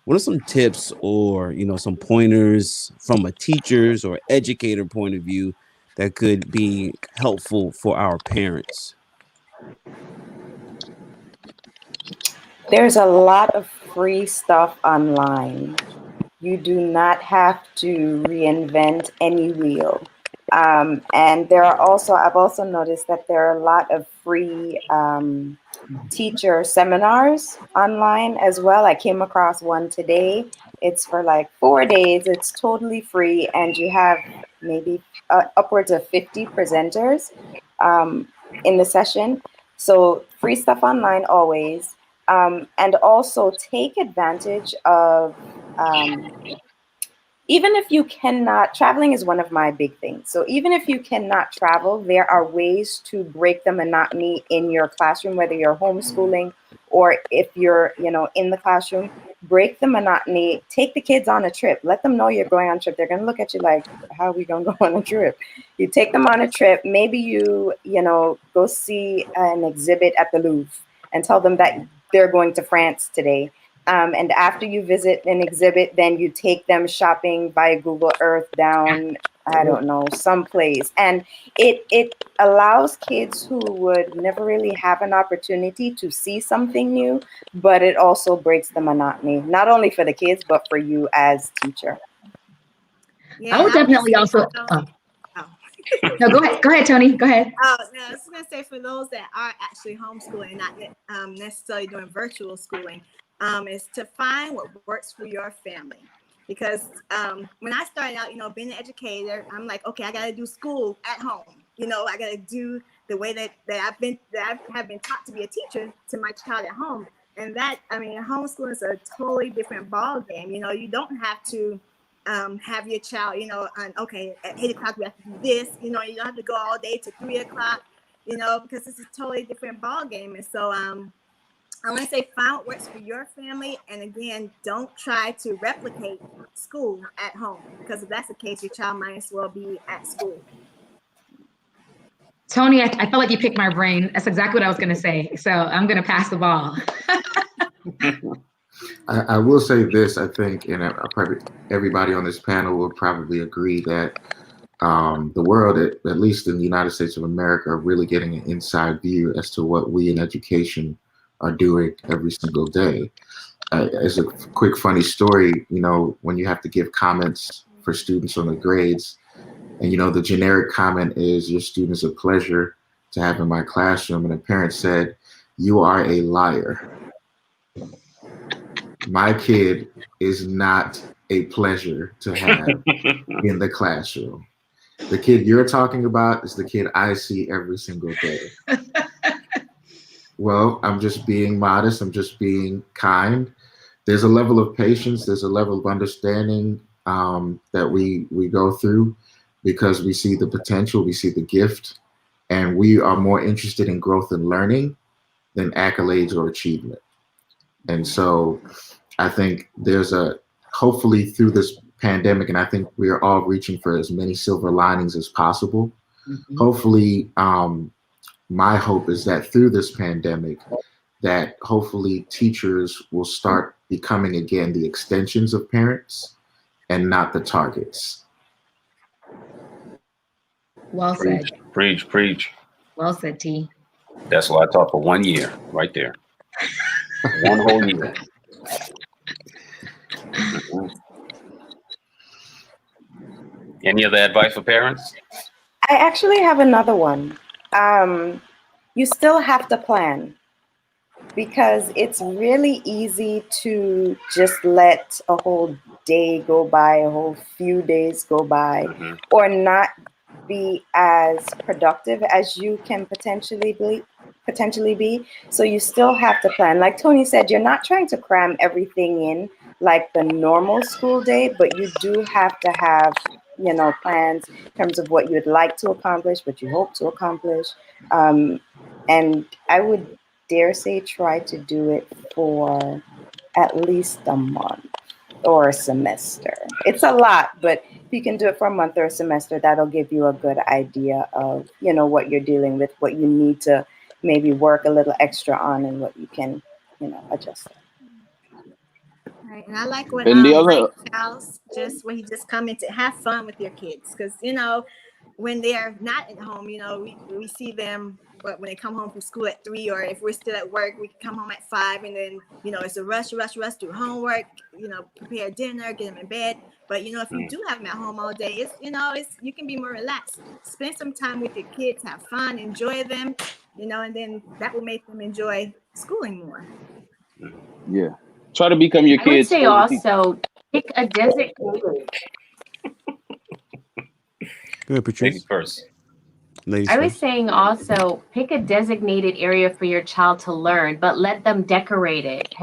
What are some tips or, some pointers from a teacher's or educator point of view that could be helpful for our parents? There's a lot of free stuff online. You do not have to reinvent any wheel. And I've also noticed that there are a lot of free teacher seminars online as well. I came across one today. It's for like 4 days. It's totally free, and you have maybe upwards of 50 presenters in the session. So free stuff online always. And also take advantage of, even if you cannot, traveling is one of my big things. So even if you cannot travel, there are ways to break the monotony in your classroom, whether you're homeschooling or if you're, in the classroom. Break the monotony, take the kids on a trip, let them know you're going on a trip. They're going to look at you like, how are we going to go on a trip? You take them on a trip. Maybe you go see an exhibit at the Louvre and tell them that they're going to France today. And after you visit an exhibit, then you take them shopping via Google Earth down I don't know, someplace. And it allows kids who would never really have an opportunity to see something new, but it also breaks the monotony, not only for the kids, but for you as teacher. Yeah, I would definitely also. Oh. No, go ahead, Tony. Go ahead. Oh, no, I was gonna say for those that are actually homeschooling, not necessarily doing virtual schooling, is to find what works for your family. Because when I started out, being an educator, I'm like, okay, I got to do school at home. I got to do the way that I have been taught to be a teacher to my child at home. And homeschooling is a totally different ball game. You don't have to have your child, at 8 o'clock we have to do this. You don't have to go all day to 3 o'clock. Because it's a totally different ball game. And so I want to say find what works for your family, and again, don't try to replicate school at home, because if that's the case, your child might as well be at school. Tony, I felt like you picked my brain. That's exactly what I was going to say. So I'm going to pass the ball. I will say this, I think, and probably everybody on this panel will probably agree that the world, at least in the United States of America, are really getting an inside view as to what we in education are doing every single day. As a quick funny story, when you have to give comments for students on the grades, and the generic comment is, your student's a pleasure to have in my classroom, and a parent said, you are a liar. My kid is not a pleasure to have in the classroom. The kid you're talking about is the kid I see every single day. Well, I'm just being modest. I'm just being kind. There's a level of patience. There's a level of understanding that we go through, because we see the potential, we see the gift, and we are more interested in growth and learning than accolades or achievement. And so I think there's hopefully through this pandemic, and I think we are all reaching for as many silver linings as possible. Mm-hmm. Hopefully, my hope is that through this pandemic, that hopefully teachers will start becoming again the extensions of parents and not the targets. Well said. Preach. Well said, T. That's why I taught for 1 year, right there. 1 whole year. Any other advice for parents? I actually have another one. You still have to plan, because it's really easy to just let a whole day go by, a whole few days go by, mm-hmm. or not be as productive as you can potentially be. So you still have to plan. Like Tony said, you're not trying to cram everything in like the normal school day, but you do have to have, plans in terms of what you'd like to accomplish, what you hope to accomplish. And I would dare say try to do it for at least a month or a semester. It's a lot, but if you can do it for a month or a semester, that'll give you a good idea of, what you're dealing with, what you need to maybe work a little extra on, and what you can, adjust. Right. And I like what Mike Charles he just commented, have fun with your kids, because when they're not at home, we see them, but when they come home from school at 3, or if we're still at work, we come home at 5, and then it's a rush, do homework, prepare dinner, get them in bed. But if you do have them at home all day, it's you can be more relaxed. Spend some time with your kids, have fun, enjoy them, and then that will make them enjoy schooling more. Yeah. Try to become your kids. I would say also pick a designated. Go ahead, Patrice. Ladies first. I was saying also pick a designated area for your child to learn, but let them decorate it.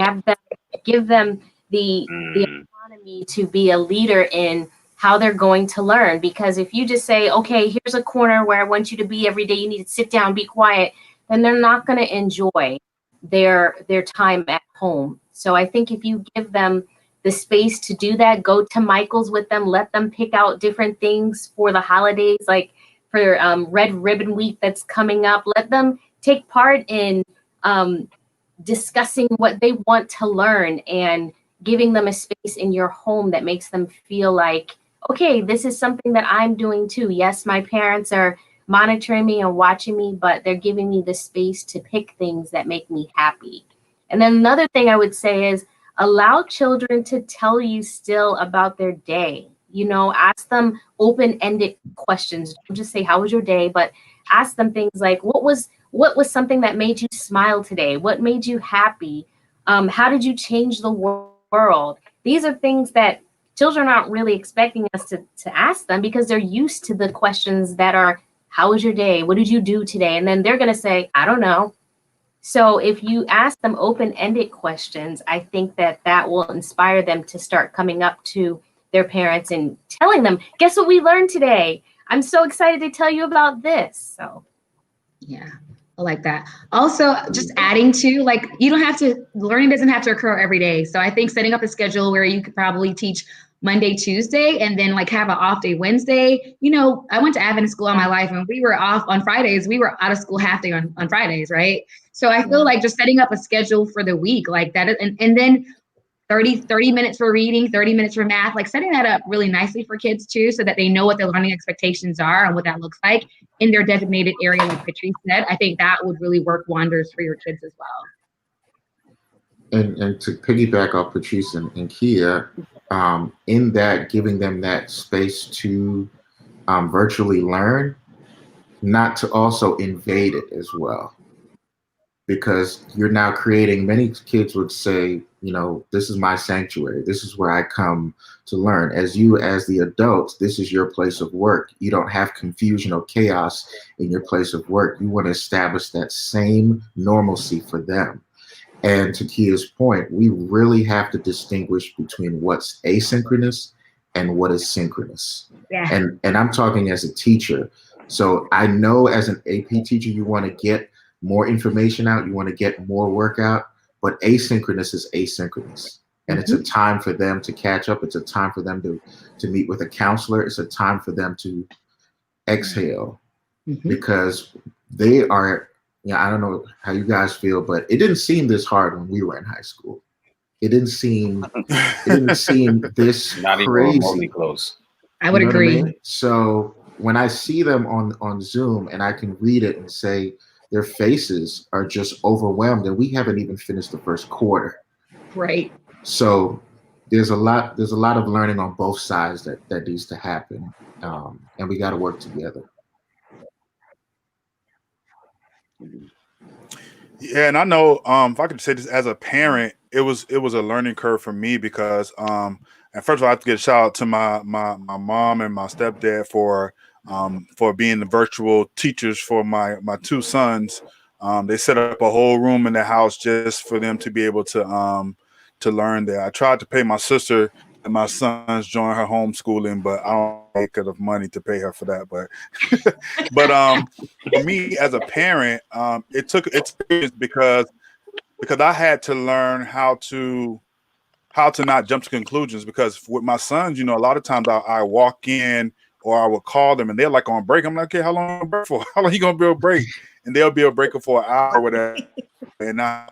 Give them the autonomy to be a leader in how they're going to learn. Because if you just say, okay, here's a corner where I want you to be every day, you need to sit down, be quiet, then they're not going to enjoy their time at home. So I think if you give them the space to do that, go to Michael's with them, let them pick out different things for the holidays, like for Red Ribbon Week that's coming up. Let them take part in discussing what they want to learn, and giving them a space in your home that makes them feel like okay, this is something that I'm doing too. Yes, my parents are monitoring me and watching me, but they're giving me the space to pick things that make me happy. And then another thing I would say is allow children to tell you still about their day. You know, ask them open-ended questions. Don't just say, how was your day? But ask them things like, what was something that made you smile today? What made you happy? How did you change the world? These are things that children aren't really expecting us to ask them because they're used to the questions that are, how was your day? What did you do today? And then they're going to say, I don't know. So if you ask them open-ended questions, I think that will inspire them to start coming up to their parents and telling them, guess what we learned today? I'm so excited to tell you about this. So, yeah, I like that. Also, just adding to, like, learning doesn't have to occur every day. So I think setting up a schedule where you could probably teach Monday, Tuesday, and then like have an off day Wednesday. You know, I went to Adventist school all my life and we were off on Fridays. We were out of school half day on Fridays, right? So I feel like just setting up a schedule for the week like that, and then 30 minutes for reading, 30 minutes for math, like setting that up really nicely for kids too, so that they know what their learning expectations are and what that looks like in their designated area, like Patrice said. I think that would really work wonders for your kids as well. And to piggyback off Patrice and Kia, in that, giving them that space to virtually learn, not to also invade it as well. Because you're now creating, many kids would say, you know, this is my sanctuary. This is where I come to learn. As the adults, this is your place of work. You don't have confusion or chaos in your place of work. You want to establish that same normalcy for them. And to Kia's point, we really have to distinguish between what's asynchronous and what is synchronous. Yeah. And I'm talking as a teacher. So I know as an AP teacher, you want to get more information out, you want to get more work out, but asynchronous is asynchronous. And it's a time for them to catch up. It's a time for them to meet with a counselor. It's a time for them to exhale because they are, I don't know how you guys feel, but it didn't seem this hard when we were in high school. It didn't seem this not even crazy. remotely close. I would agree. I mean? So when I see them on Zoom and I can read it and say, their faces are just overwhelmed, and we haven't even finished the first quarter. Right. So there's a lot of learning on both sides that needs to happen, and we got to work together. Yeah, and I know if I could say this as a parent, it was a learning curve for me because and first of all, I have to get a shout out to my mom and my stepdad for being the virtual teachers for my two sons. They set up a whole room in the house just for them to be able to learn there. I tried to pay my sister and my sons join her homeschooling, but I don't make enough money to pay her for that. But for me as a parent, it's because I had to learn how to not jump to conclusions, because with my sons, a lot of times I walk in or I will call them and they're like on break. I'm like, okay, how long break for? How long you gonna be on break? And they'll be a breaker for an hour or whatever. And I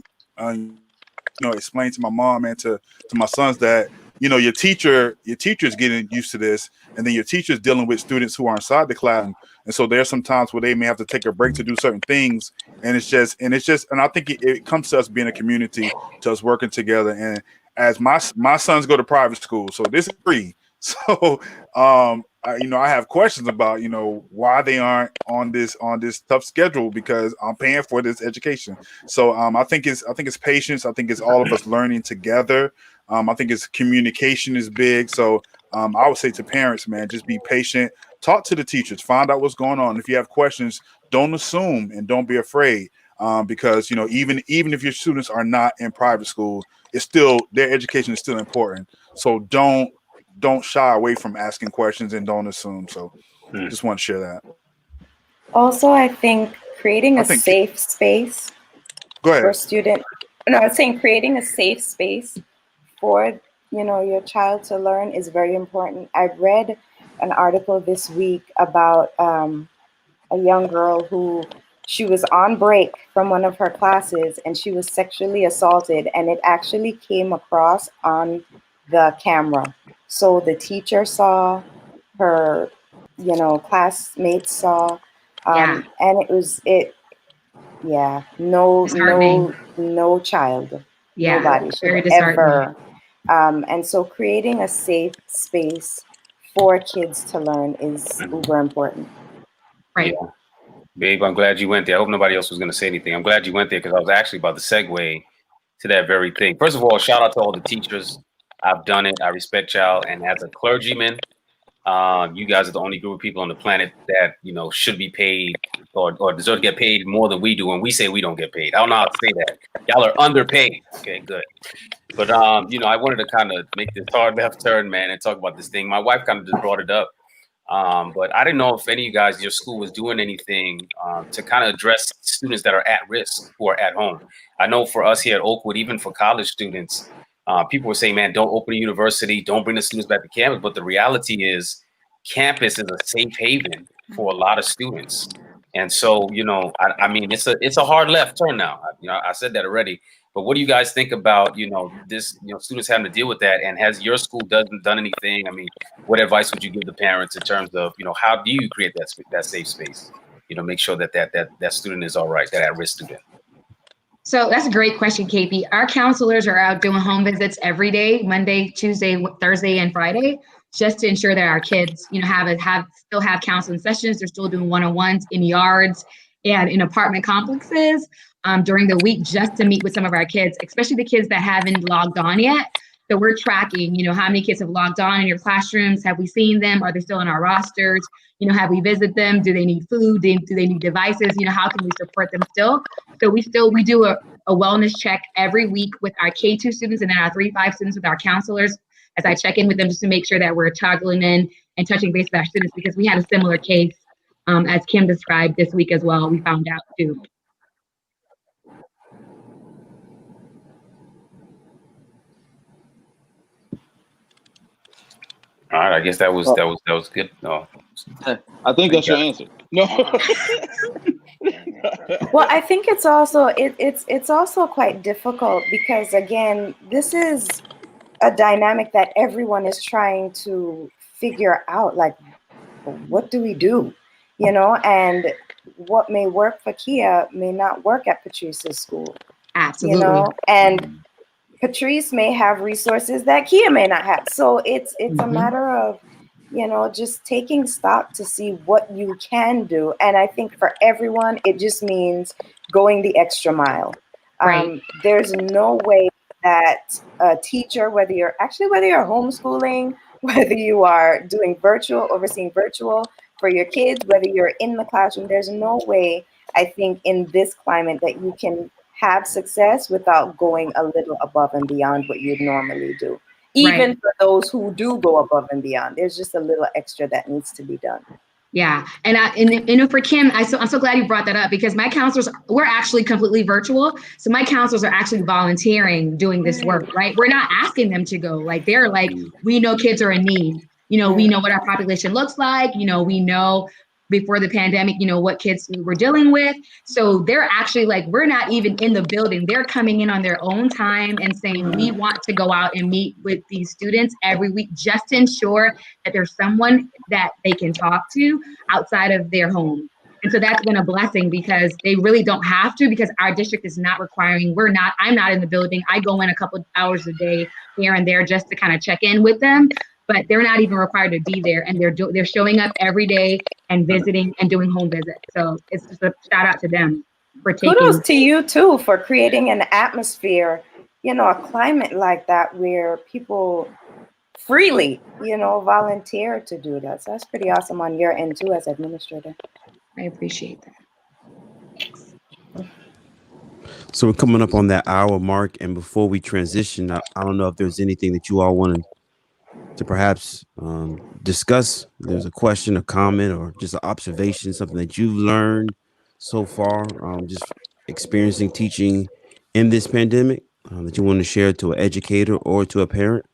explain to my mom and to my sons that, your teacher is getting used to this, and then your teacher is dealing with students who are inside the class. And so there's some times where they may have to take a break to do certain things. And it's just, and I think it comes to us being a community, to us working together. And as my sons go to private school, so this is free. So, I have questions about, why they aren't on this tough schedule, because I'm paying for this education. So, I think it's patience. I think it's all of us learning together. I think it's communication is big. So, I would say to parents, man, just be patient, talk to the teachers, find out what's going on. If you have questions, don't assume and don't be afraid. Because, even if your students are not in private school, it's still, their education is still important. So don't shy away from asking questions and don't assume. So just want to share that. Also, I think creating a safe space for student. No, I was saying creating a safe space for, your child to learn is very important. I read an article this week about a young girl who, she was on break from one of her classes and she was sexually assaulted, and it actually came across on the camera. So the teacher saw, her, classmates saw. And no child, nobody should ever. And so creating a safe space for kids to learn is uber important. Right. Yeah. Babe, I'm glad you went there. I hope nobody else was going to say anything. I'm glad you went there because I was actually about to segue to that very thing. First of all, shout out to all the teachers. I've done it. I respect y'all. And as a clergyman, you guys are the only group of people on the planet that, should be paid or deserve to get paid more than we do. And we say we don't get paid. I don't know how to say that. Y'all are underpaid. Okay, good. But, I wanted to kind of make this hard left turn, man, and talk about this thing. My wife kind of just brought it up. But I didn't know if any of you guys, your school was doing anything to kind of address students that are at risk who are at home. I know for us here at Oakwood, even for college students, people were saying, man, don't open a university, don't bring the students back to campus. But the reality is campus is a safe haven for a lot of students. And so, I mean, it's a hard left turn now. I said that already. But what do you guys think about, this, students having to deal with that? And has your school done anything? I mean, what advice would you give the parents in terms of, how do you create that safe space? Make sure that student is all right, that at-risk student. So that's a great question, KP. Our counselors are out doing home visits every day, Monday, Tuesday, Thursday, and Friday, just to ensure that our kids, still have counseling sessions. They're still doing one-on-ones in yards and in apartment complexes during the week, just to meet with some of our kids, especially the kids that haven't logged on yet. So we're tracking, how many kids have logged on in your classrooms? Have we seen them? Are they still on our rosters? Have we visited them? Do they need food? Do they need devices? How can we support them still? So we do a wellness check every week with our K2 students and then our 3-5 students with our counselors, as I check in with them just to make sure that we're toggling in and touching base with our students, because we had a similar case as Kim described this week as well. We found out too. All right, I guess that was good. No, I think that's your answer. No. Well, I think it's also it's also quite difficult because, again, this is a dynamic that everyone is trying to figure out. Like, what do we do? And what may work for Kia may not work at Patrice's school. Absolutely. And Patrice may have resources that Kia may not have. So it's a matter of, just taking stock to see what you can do. And I think for everyone, it just means going the extra mile. Right. There's no way that a teacher, whether you're homeschooling, whether you are doing virtual, overseeing virtual for your kids, whether you're in the classroom, there's no way, I think, in this climate that you can have success without going a little above and beyond what you'd normally do. Even for those who do go above and beyond, there's just a little extra that needs to be done. Yeah, and for Kim, I'm so glad you brought that up, because my counselors, we're actually completely virtual. So my counselors are actually volunteering, doing this work, right? We're not asking them to go. Like, they're like, we know kids are in need. We know what our population looks like. We know before the pandemic, what kids we were dealing with. So they're actually like, we're not even in the building. They're coming in on their own time and saying, we want to go out and meet with these students every week, just to ensure that there's someone that they can talk to outside of their home. And so that's been a blessing, because they really don't have to, because our district is not requiring, I'm not in the building. I go in a couple hours a day here and there just to kind of check in with them. But they're not even required to be there, and they're showing up every day and visiting and doing home visits. So it's just a shout out to them for taking. Kudos to you too for creating an atmosphere, a climate like that where people freely, volunteer to do that. So that's pretty awesome on your end too, as administrator. I appreciate that. So we're coming up on that hour mark, and before we transition, I don't know if there's anything that you all want to perhaps discuss. There's a question, a comment, or just an observation, something that you've learned so far, just experiencing teaching in this pandemic, that you want to share to an educator or to a parent.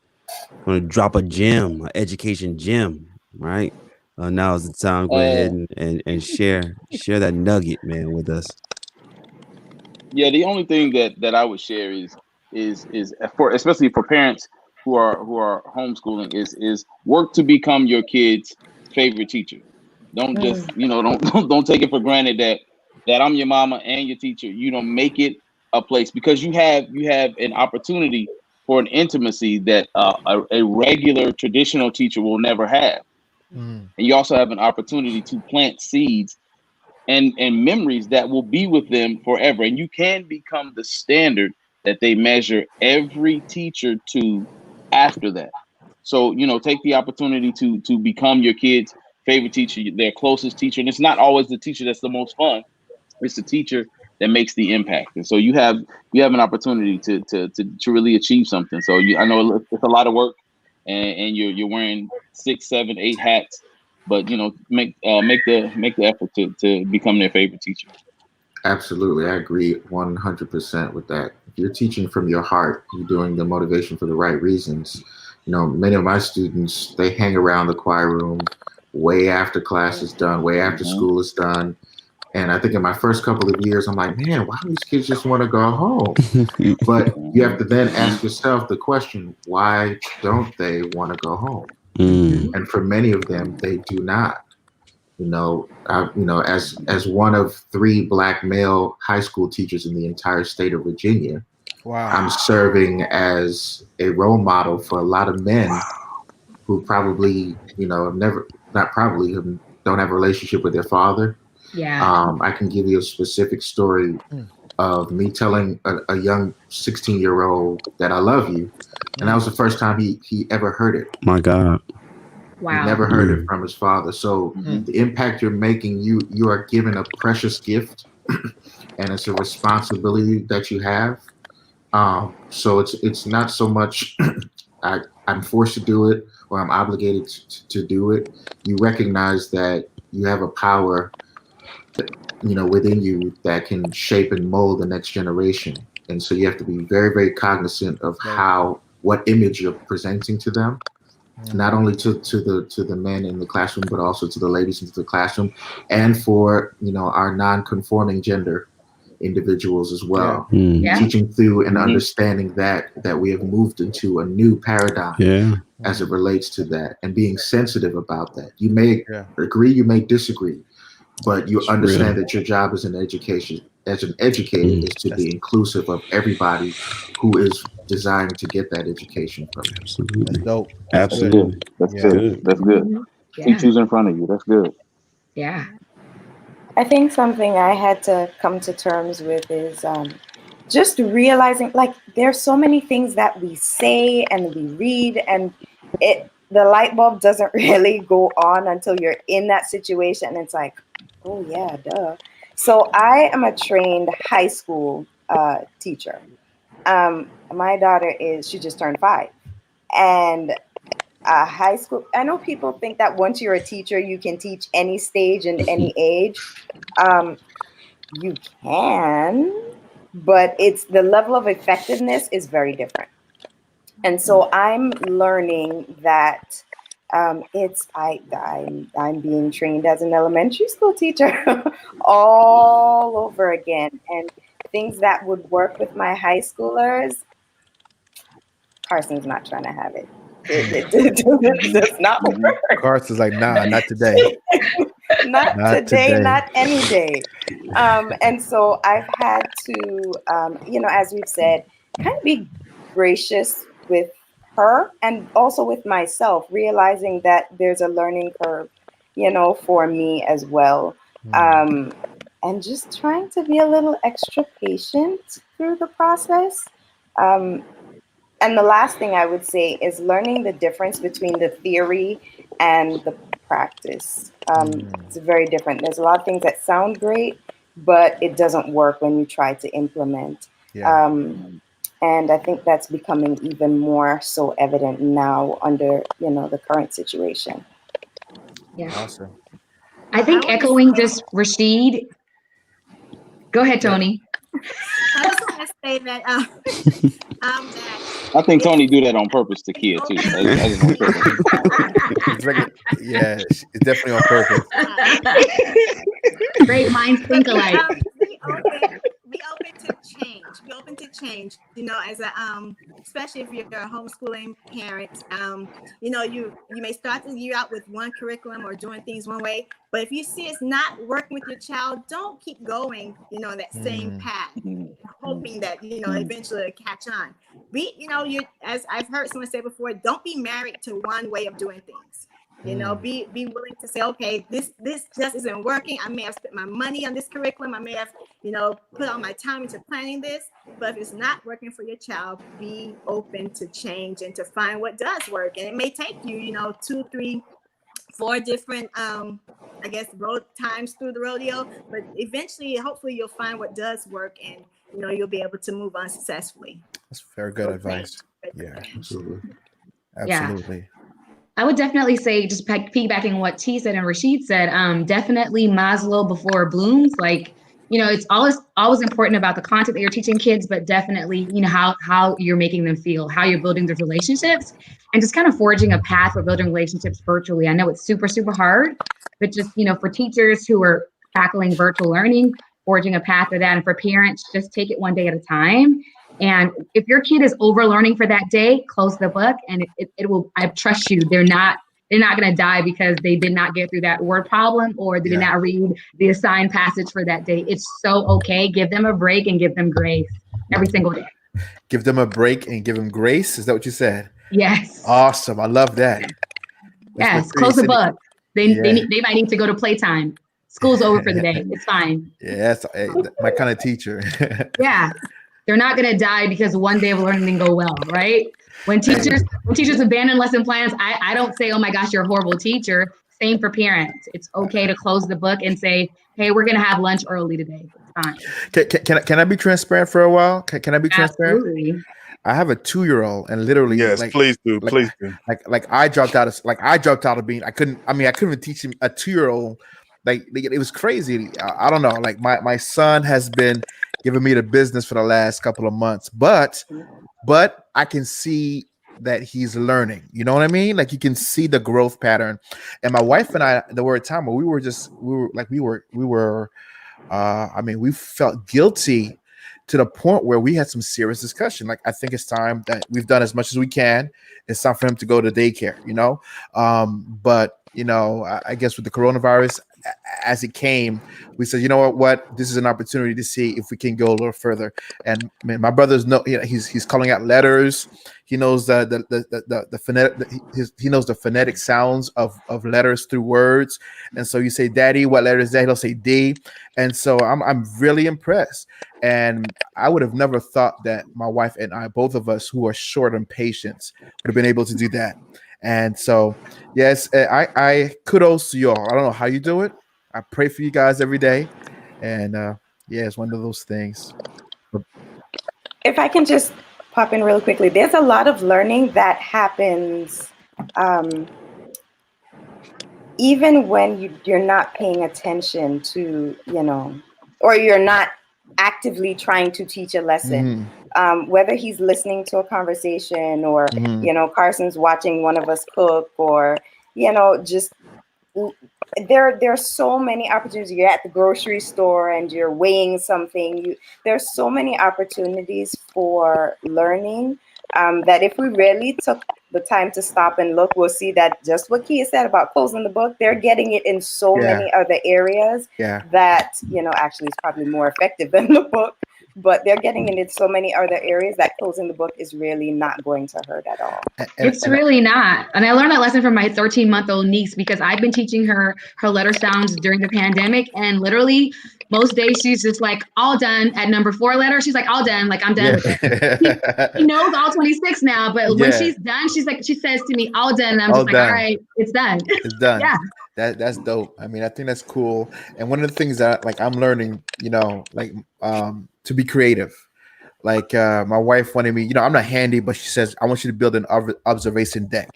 Want to drop a gem, an education gem, right? Now is the time. Go ahead and share that nugget, man, with us. Yeah, the only thing that I would share is for, especially for parents who are homeschooling, is work to become your kids' favorite teacher. Don't just, don't take it for granted that I'm your mama and your teacher. Make it a place, because you have an opportunity for an intimacy that a regular traditional teacher will never have. And you also have an opportunity to plant seeds and memories that will be with them forever. And you can become the standard that they measure every teacher to after that. So, take the opportunity to become your kid's favorite teacher, their closest teacher. And it's not always the teacher that's the most fun. It's the teacher that makes the impact. And so you have an opportunity to really achieve something. So I know it's a lot of work, and you're wearing 6, 7, 8 hats, but make the effort to become their favorite teacher. Absolutely, I agree 100% with that. If you're teaching from your heart, you're doing the motivation for the right reasons. Many of my students, they hang around the choir room way after class is done, way after school is done. And I think in my first couple of years, I'm like, man, why do these kids just want to go home? But you have to then ask yourself the question, why don't they want to go home? And for many of them, they do not. As one of 3 Black male high school teachers in the entire state of Virginia, wow, I'm serving as a role model for a lot of men who probably, don't have a relationship with their father. Yeah. I can give you a specific story of me telling a young 16-year-old that I love you, and that was the first time he ever heard it. My God. Wow. He never heard it from his father. So the impact you're making, you are given a precious gift, and it's a responsibility that you have. So it's not so much I'm forced to do it or I'm obligated to do it. You recognize that you have a power within you that can shape and mold the next generation. And so you have to be very, very cognizant of what image you're presenting to them, not only to the men in the classroom, but also to the ladies into the classroom, and for, our non-conforming gender individuals as well. Teaching through and understanding that we have moved into a new paradigm as it relates to that, and being sensitive about that. You may agree, you may disagree, but you understand that your job as an educator is to be inclusive of everybody who is desiring to get that education from you. Absolutely. That's dope. Absolutely. That's good. That's good. Teach who's in front of you. That's good. Yeah. I think something I had to come to terms with is just realizing, there's so many things that we say and we read, and the light bulb doesn't really go on until you're in that situation. And it's like, oh yeah, duh. So I am a trained high school teacher. My daughter she just turned 5, and high school. I know people think that once you're a teacher, you can teach any stage and any age. You can, but it's the level of effectiveness is very different. And so I'm learning that I'm being trained as an elementary school teacher all over again, and things that would work with my high schoolers, Carson's not trying to have it. It does not work. Carson's like, nah, not today. not today, not any day. And so I've had to, as we've said, kind of be gracious with her and also with myself, realizing that there's a learning curve, for me as well. And just trying to be a little extra patient through the process. And the last thing I would say is learning the difference between the theory and the practice. It's very different. There's a lot of things that sound great, but it doesn't work when you try to implement. Yeah. And I think that's becoming even more so evident now under, the current situation. Yeah. Awesome. I think echoing just Rashid. Go ahead, Tony. I just want to say that I think Tony do that on purpose to Kia too. I just want to it's definitely on purpose. Great minds think alike. Be open to change. Be open to change. As a especially if you're a homeschooling parent, you know, you may start the year out with one curriculum or doing things one way, but if you see it's not working with your child, don't keep going, you know, that same path, hoping that, you know, eventually it'll catch on. You know, as I've heard someone say before, don't be married to one way of doing things. You know, be willing to say, okay, this just isn't working. I may have spent my money on this curriculum. I may have, you know, put all my time into planning this. But if it's not working for your child, be open to change and to find what does work. And it may take you, you know, 2, 3, 4 different, I guess, road times through the rodeo. But eventually, hopefully, you'll find what does work, and you know, you'll be able to move on successfully. That's very good advice. Yeah, Absolutely. absolutely. I would definitely say, just piggybacking on what T said and Rashid said, definitely Maslow before Bloom's. Like, you know, it's always important about the content that you're teaching kids, but definitely, you know, how you're making them feel, how you're building those relationships, and just kind of forging a path for building relationships virtually. I know it's super, super hard, but just, you know, for teachers who are tackling virtual learning, forging a path for that, and for parents, just take it one day at a time. And if your kid is over learning for that day, close the book, and it will, I trust you, they're not going to die because they did not get through that word problem or they did not read the assigned passage for that day. It's so okay. Give them a break and give them grace every single day. Give them a break and give them grace. Is that what you said? Yes. Awesome. I love that. Yes. Close the book. They might need to go to playtime. School's over for the day. It's fine. Yeah, that's my kind of teacher. Yeah. They're not going to die because one day of learning didn't go well, right? When teachers abandon lesson plans, I don't say, oh my gosh, you're a horrible teacher. Same for parents. It's okay to close the book and say, hey, we're going to have lunch early today. It's fine. Can I be transparent for a while? Can I be transparent? Absolutely. I have a 2-year-old, and literally, yes, please do. Like I dropped out of being. I couldn't even teach him a 2-year-old. Like it was crazy. I don't know. Like my son has been giving me the business for the last couple of months, but I can see that he's learning. You know what I mean? Like you can see the growth pattern. And my wife and I, there were a time where we felt guilty to the point where we had some serious discussion. Like, I think it's time that we've done as much as we can. It's time for him to go to daycare, you know? But, you know, I guess with the coronavirus, as it came, we said, you know what, this is an opportunity to see if we can go a little further. And man, my brother's he's calling out letters. He knows the phonetic, he knows the phonetic sounds of letters through words. And so you say, Daddy, what letter is that? He'll say D. And so I'm really impressed. And I would have never thought that my wife and I, both of us who are short on patience, would have been able to do that. And so, yes, I kudos to y'all. I don't know how you do it. I pray for you guys every day. And yeah, it's one of those things. If I can just pop in real quickly, there's a lot of learning that happens even when you're not paying attention to, you know, or you're not actively trying to teach a lesson. Whether he's listening to a conversation or, you know, Carson's watching one of us cook, or, you know, just there are so many opportunities. You're at the grocery store and you're weighing something. There's so many opportunities for learning that if we really took the time to stop and look, we'll see that just what Kia said about closing the book, they're getting it in so many other areas that, you know, actually is probably more effective than the book. But they're getting into so many other areas that closing the book is really not going to hurt at all. It's really not. And I learned that lesson from my 13-month-old niece, because I've been teaching her letter sounds during the pandemic. And literally most days she's just like, all done at number 4 letter. She's like, all done. Like, I'm done with it. She knows all 26 now. But when she's done, she's like, she says to me, all done. And I'm just like, all right, it's done. It's done. Yeah. That's dope. I mean, I think that's cool. And one of the things that like I'm learning, you know, like to be creative. Like my wife wanted me, you know, I'm not handy, but she says, I want you to build an observation deck.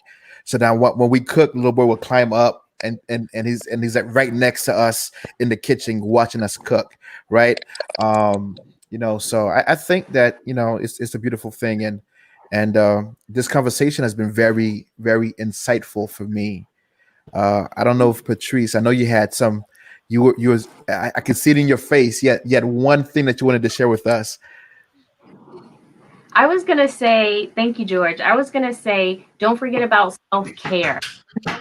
So now when we cook, little boy will climb up and he's like right next to us in the kitchen watching us cook, right? You know, so I think that, you know, it's a beautiful thing. And this conversation has been very, very insightful for me. I don't know if Patrice, I know you had some, I can see it in your face. You had one thing that you wanted to share with us. I was going to say, thank you, George. I was going to say, don't forget about self-care.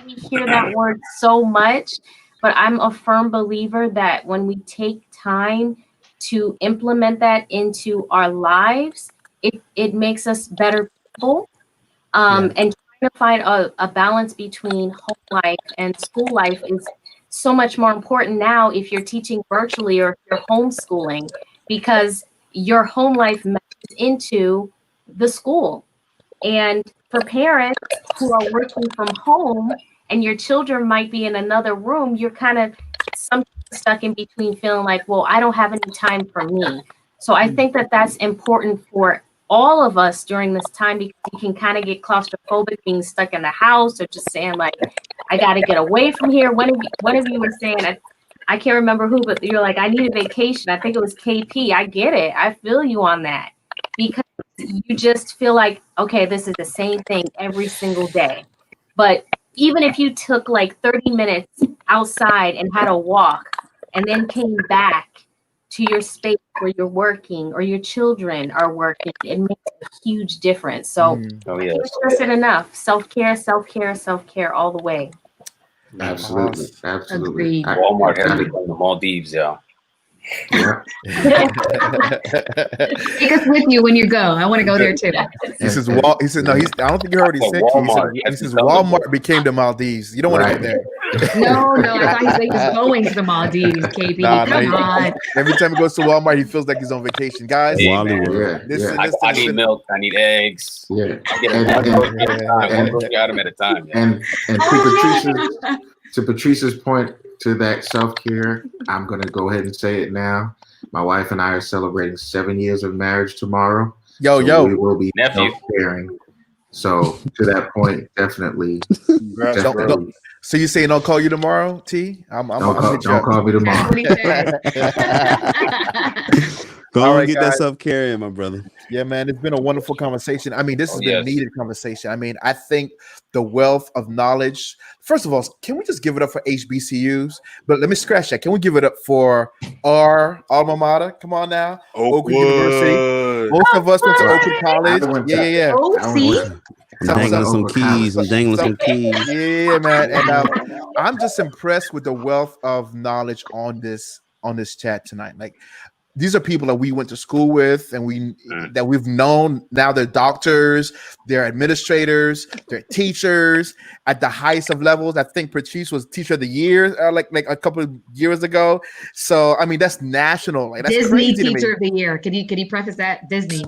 We hear that word so much, but I'm a firm believer that when we take time to implement that into our lives, it makes us better people. And trying to find a balance between home life and school life is so much more important now if you're teaching virtually or if you're homeschooling, because your home life matches into the school. And for parents who are working from home and your children might be in another room, you're kind of sometimes stuck in between, feeling like, well, I don't have any time for me. So I think that that's important for all of us during this time, because you can kind of get claustrophobic being stuck in the house, or just saying like, I got to get away from here. One of you were saying, I can't remember who, but you're like, I need a vacation. I think it was KP. I get it. I feel you on that, because you just feel like, okay, this is the same thing every single day. But even if you took like 30 minutes outside and had a walk and then came back to your space where you're working or your children are working, it makes a huge difference. So can't stress it enough. Self-care, self-care, self-care all the way. Absolutely. Agreed. Walmart has become the Maldives, y'all. Yeah. Take us with you when you go. I want to go there too. He says, he said, no, I don't think you heard what he said. Walmart. He says, Walmart became the Maldives. You don't want to go there. No, I thought he said he was going to the Maldives, KP. Come on. Every time he goes to Walmart, he feels like he's on vacation. Guys, I need milk. I need eggs. Yeah. I get one item at a time. And to Patrice's point, to that self-care, I'm going to go ahead and say it now. My wife and I are celebrating 7 years of marriage tomorrow. Yo. We will be self-caring. So to that point, definitely. So you saying don't call you tomorrow, T? Don't call me tomorrow. Go and get that self-care in, my brother. Yeah, man, it's been a wonderful conversation. I mean, this has been a needed conversation. I mean, I think the wealth of knowledge. First of all, can we just give it up for HBCUs? But let me scratch that. Can we give it up for our alma mater? Come on now, Oakwood University. Most of us went to Oakwood College. Yeah. I'm dangling some keys. Yeah, man. And I'm just impressed with the wealth of knowledge on this chat tonight. Like, these are people that we went to school with and we've known. Now they're doctors, they're administrators, they're teachers at the highest of levels. I think Patrice was Teacher of the Year like a couple of years ago. So I mean, that's national. Like, that's Disney crazy Teacher of the Year. Could you preface that? Disney.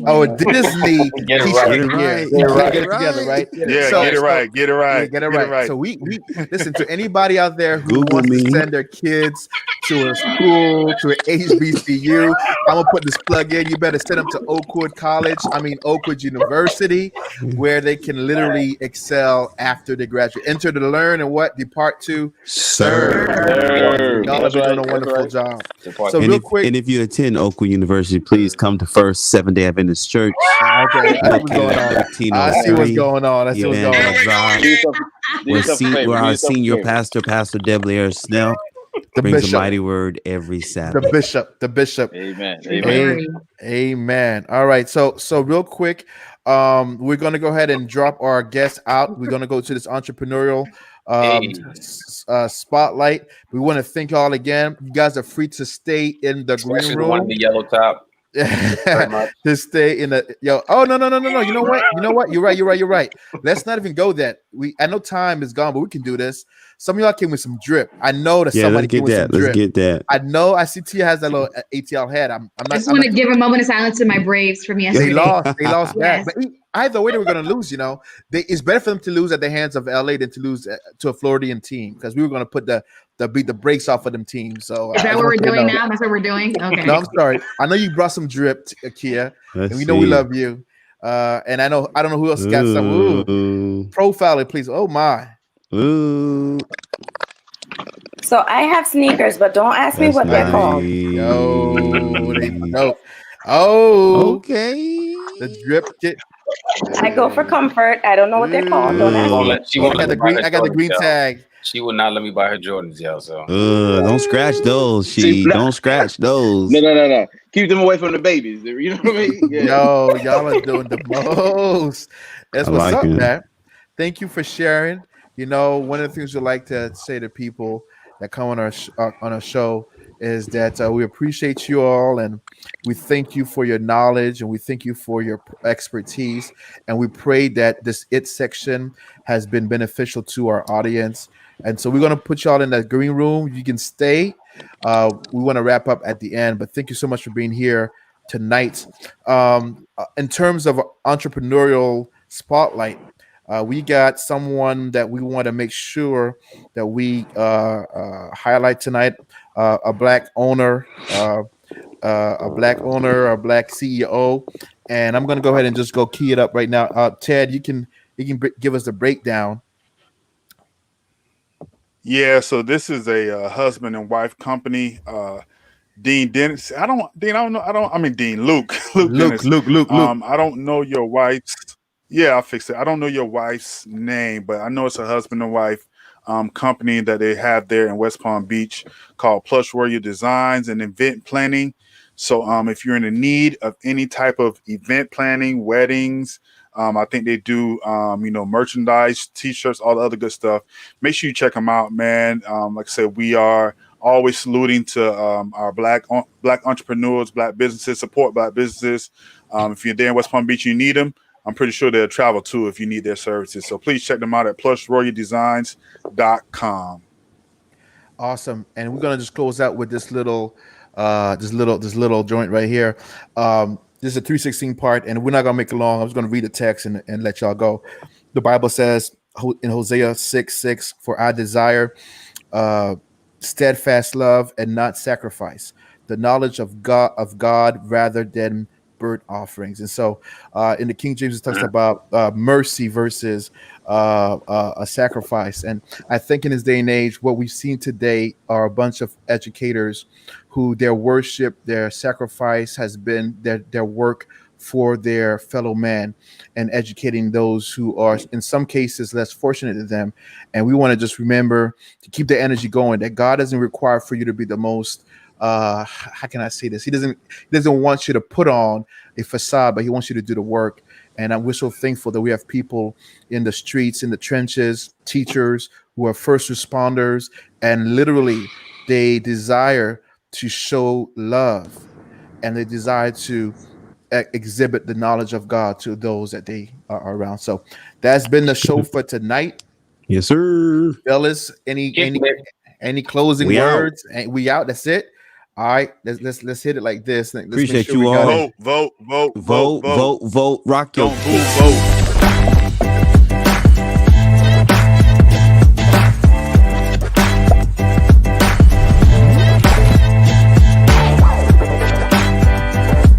Oh, Disney Get it Teacher right. of the Year. Get Get it together, right? Yeah, So- get it right. So we listen to anybody out there who Google wants me. to send their kids to a school, to an HBCU. I'm gonna put this plug in. You better send them to Oakwood University, where they can literally excel after they graduate. Enter to learn and what? Depart to serve. Y'all have been doing a wonderful job. So And real if, quick, and if you attend Oakwood University, please come to First Seventh-day Adventist Church. okay, I see what's going on. I see what's going on. Where our senior pastor, Pastor Deblair Snell, brings bishop. a mighty word every Sabbath. The bishop. Amen. Amen. All right. So real quick, we're gonna go ahead and drop our guests out. We're gonna go to this entrepreneurial spotlight. We want to thank y'all again. You guys are free to stay in the green Especially the one room. in the yellow top. To stay in the no. You know what? You're right. Let's not even go that. I know time is gone, but we can do this. Some of y'all came with some drip. I know that somebody came with some drip. Let's get that. I know. I see Tia has that little ATL head. I'm not. I just want to give a moment of silence to my Braves from yesterday. They lost Yes. that. But either way, they were going to lose. It's better for them to lose at the hands of LA than to lose to a Floridian team, because we were going to put beat the brakes off of them teams. So Is that what we're doing now? That's what we're doing? Okay. No, I'm sorry. I know you brought some drip, Kia, and we know we love you. And I don't know who else got some. Ooh. Profile it, please. Oh my. Ooh. So I have sneakers, but don't ask me what they're called. No. Oh, okay. The drip kit. I go for comfort. I don't know what they're called. Don't ask me. I got the green tag. She would not let me buy her Jordans, y'all. So Don't scratch those. Don't scratch those. No. Keep them away from the babies. You know what I mean? Yeah. Yo, y'all are doing the most. That's I what's like up, it. man. Thank you for sharing. You know, one of the things we like to say to people that come on our show is that we appreciate you all, and we thank you for your knowledge, and we thank you for your expertise, and we pray that this IT section has been beneficial to our audience. And so we're going to put y'all in that green room. You can stay. We want to wrap up at the end, but thank you so much for being here tonight. In terms of entrepreneurial spotlight, we got someone that we want to make sure that we highlight tonight. A black owner, a black CEO, and I'm going to go ahead and just go key it up right now. Ted, you can give us a breakdown. Yeah, so this is a husband and wife company. Dean Dennis. I mean Dean Luke. Dennis. Luke. I don't know your wife's. Yeah, I'll fix it. I don't know your wife's name, but I know it's a husband and wife company that they have there in West Palm Beach called Plush Warrior Designs and Event Planning. So if you're in the need of any type of event planning, weddings, I think they do, merchandise, T-shirts, all the other good stuff. Make sure you check them out, man. Like I said, we are always saluting to our black entrepreneurs, black businesses, support black businesses. If you're there in West Palm Beach, you need them. I'm pretty sure they'll travel too if you need their services. So please check them out at plushroyaldesigns.com. Awesome. And we're gonna just close out with this little joint right here. This is a 316 part, and we're not gonna make it long. I'm just gonna read the text and let y'all go. The Bible says in Hosea 6:6, "For I desire steadfast love and not sacrifice, the knowledge of God rather than burnt offerings." And so in the King James, it talks about mercy versus a sacrifice. And I think in this day and age, what we've seen today are a bunch of educators who their worship, their sacrifice has been their work for their fellow man and educating those who are in some cases less fortunate than them. And we want to just remember to keep the energy going, that God doesn't require for you to be the most how can I say this? He doesn't want you to put on a facade, but he wants you to do the work. And we're so thankful that we have people in the streets, in the trenches, teachers who are first responders, and literally they desire to show love and they desire to exhibit the knowledge of God to those that they are around. So that's been the show for tonight. Yes, sir. Fellas, any closing words? We out. That's it. All right, let's hit it like this. Let's appreciate sure you all. Vote. Rock your Don't vote.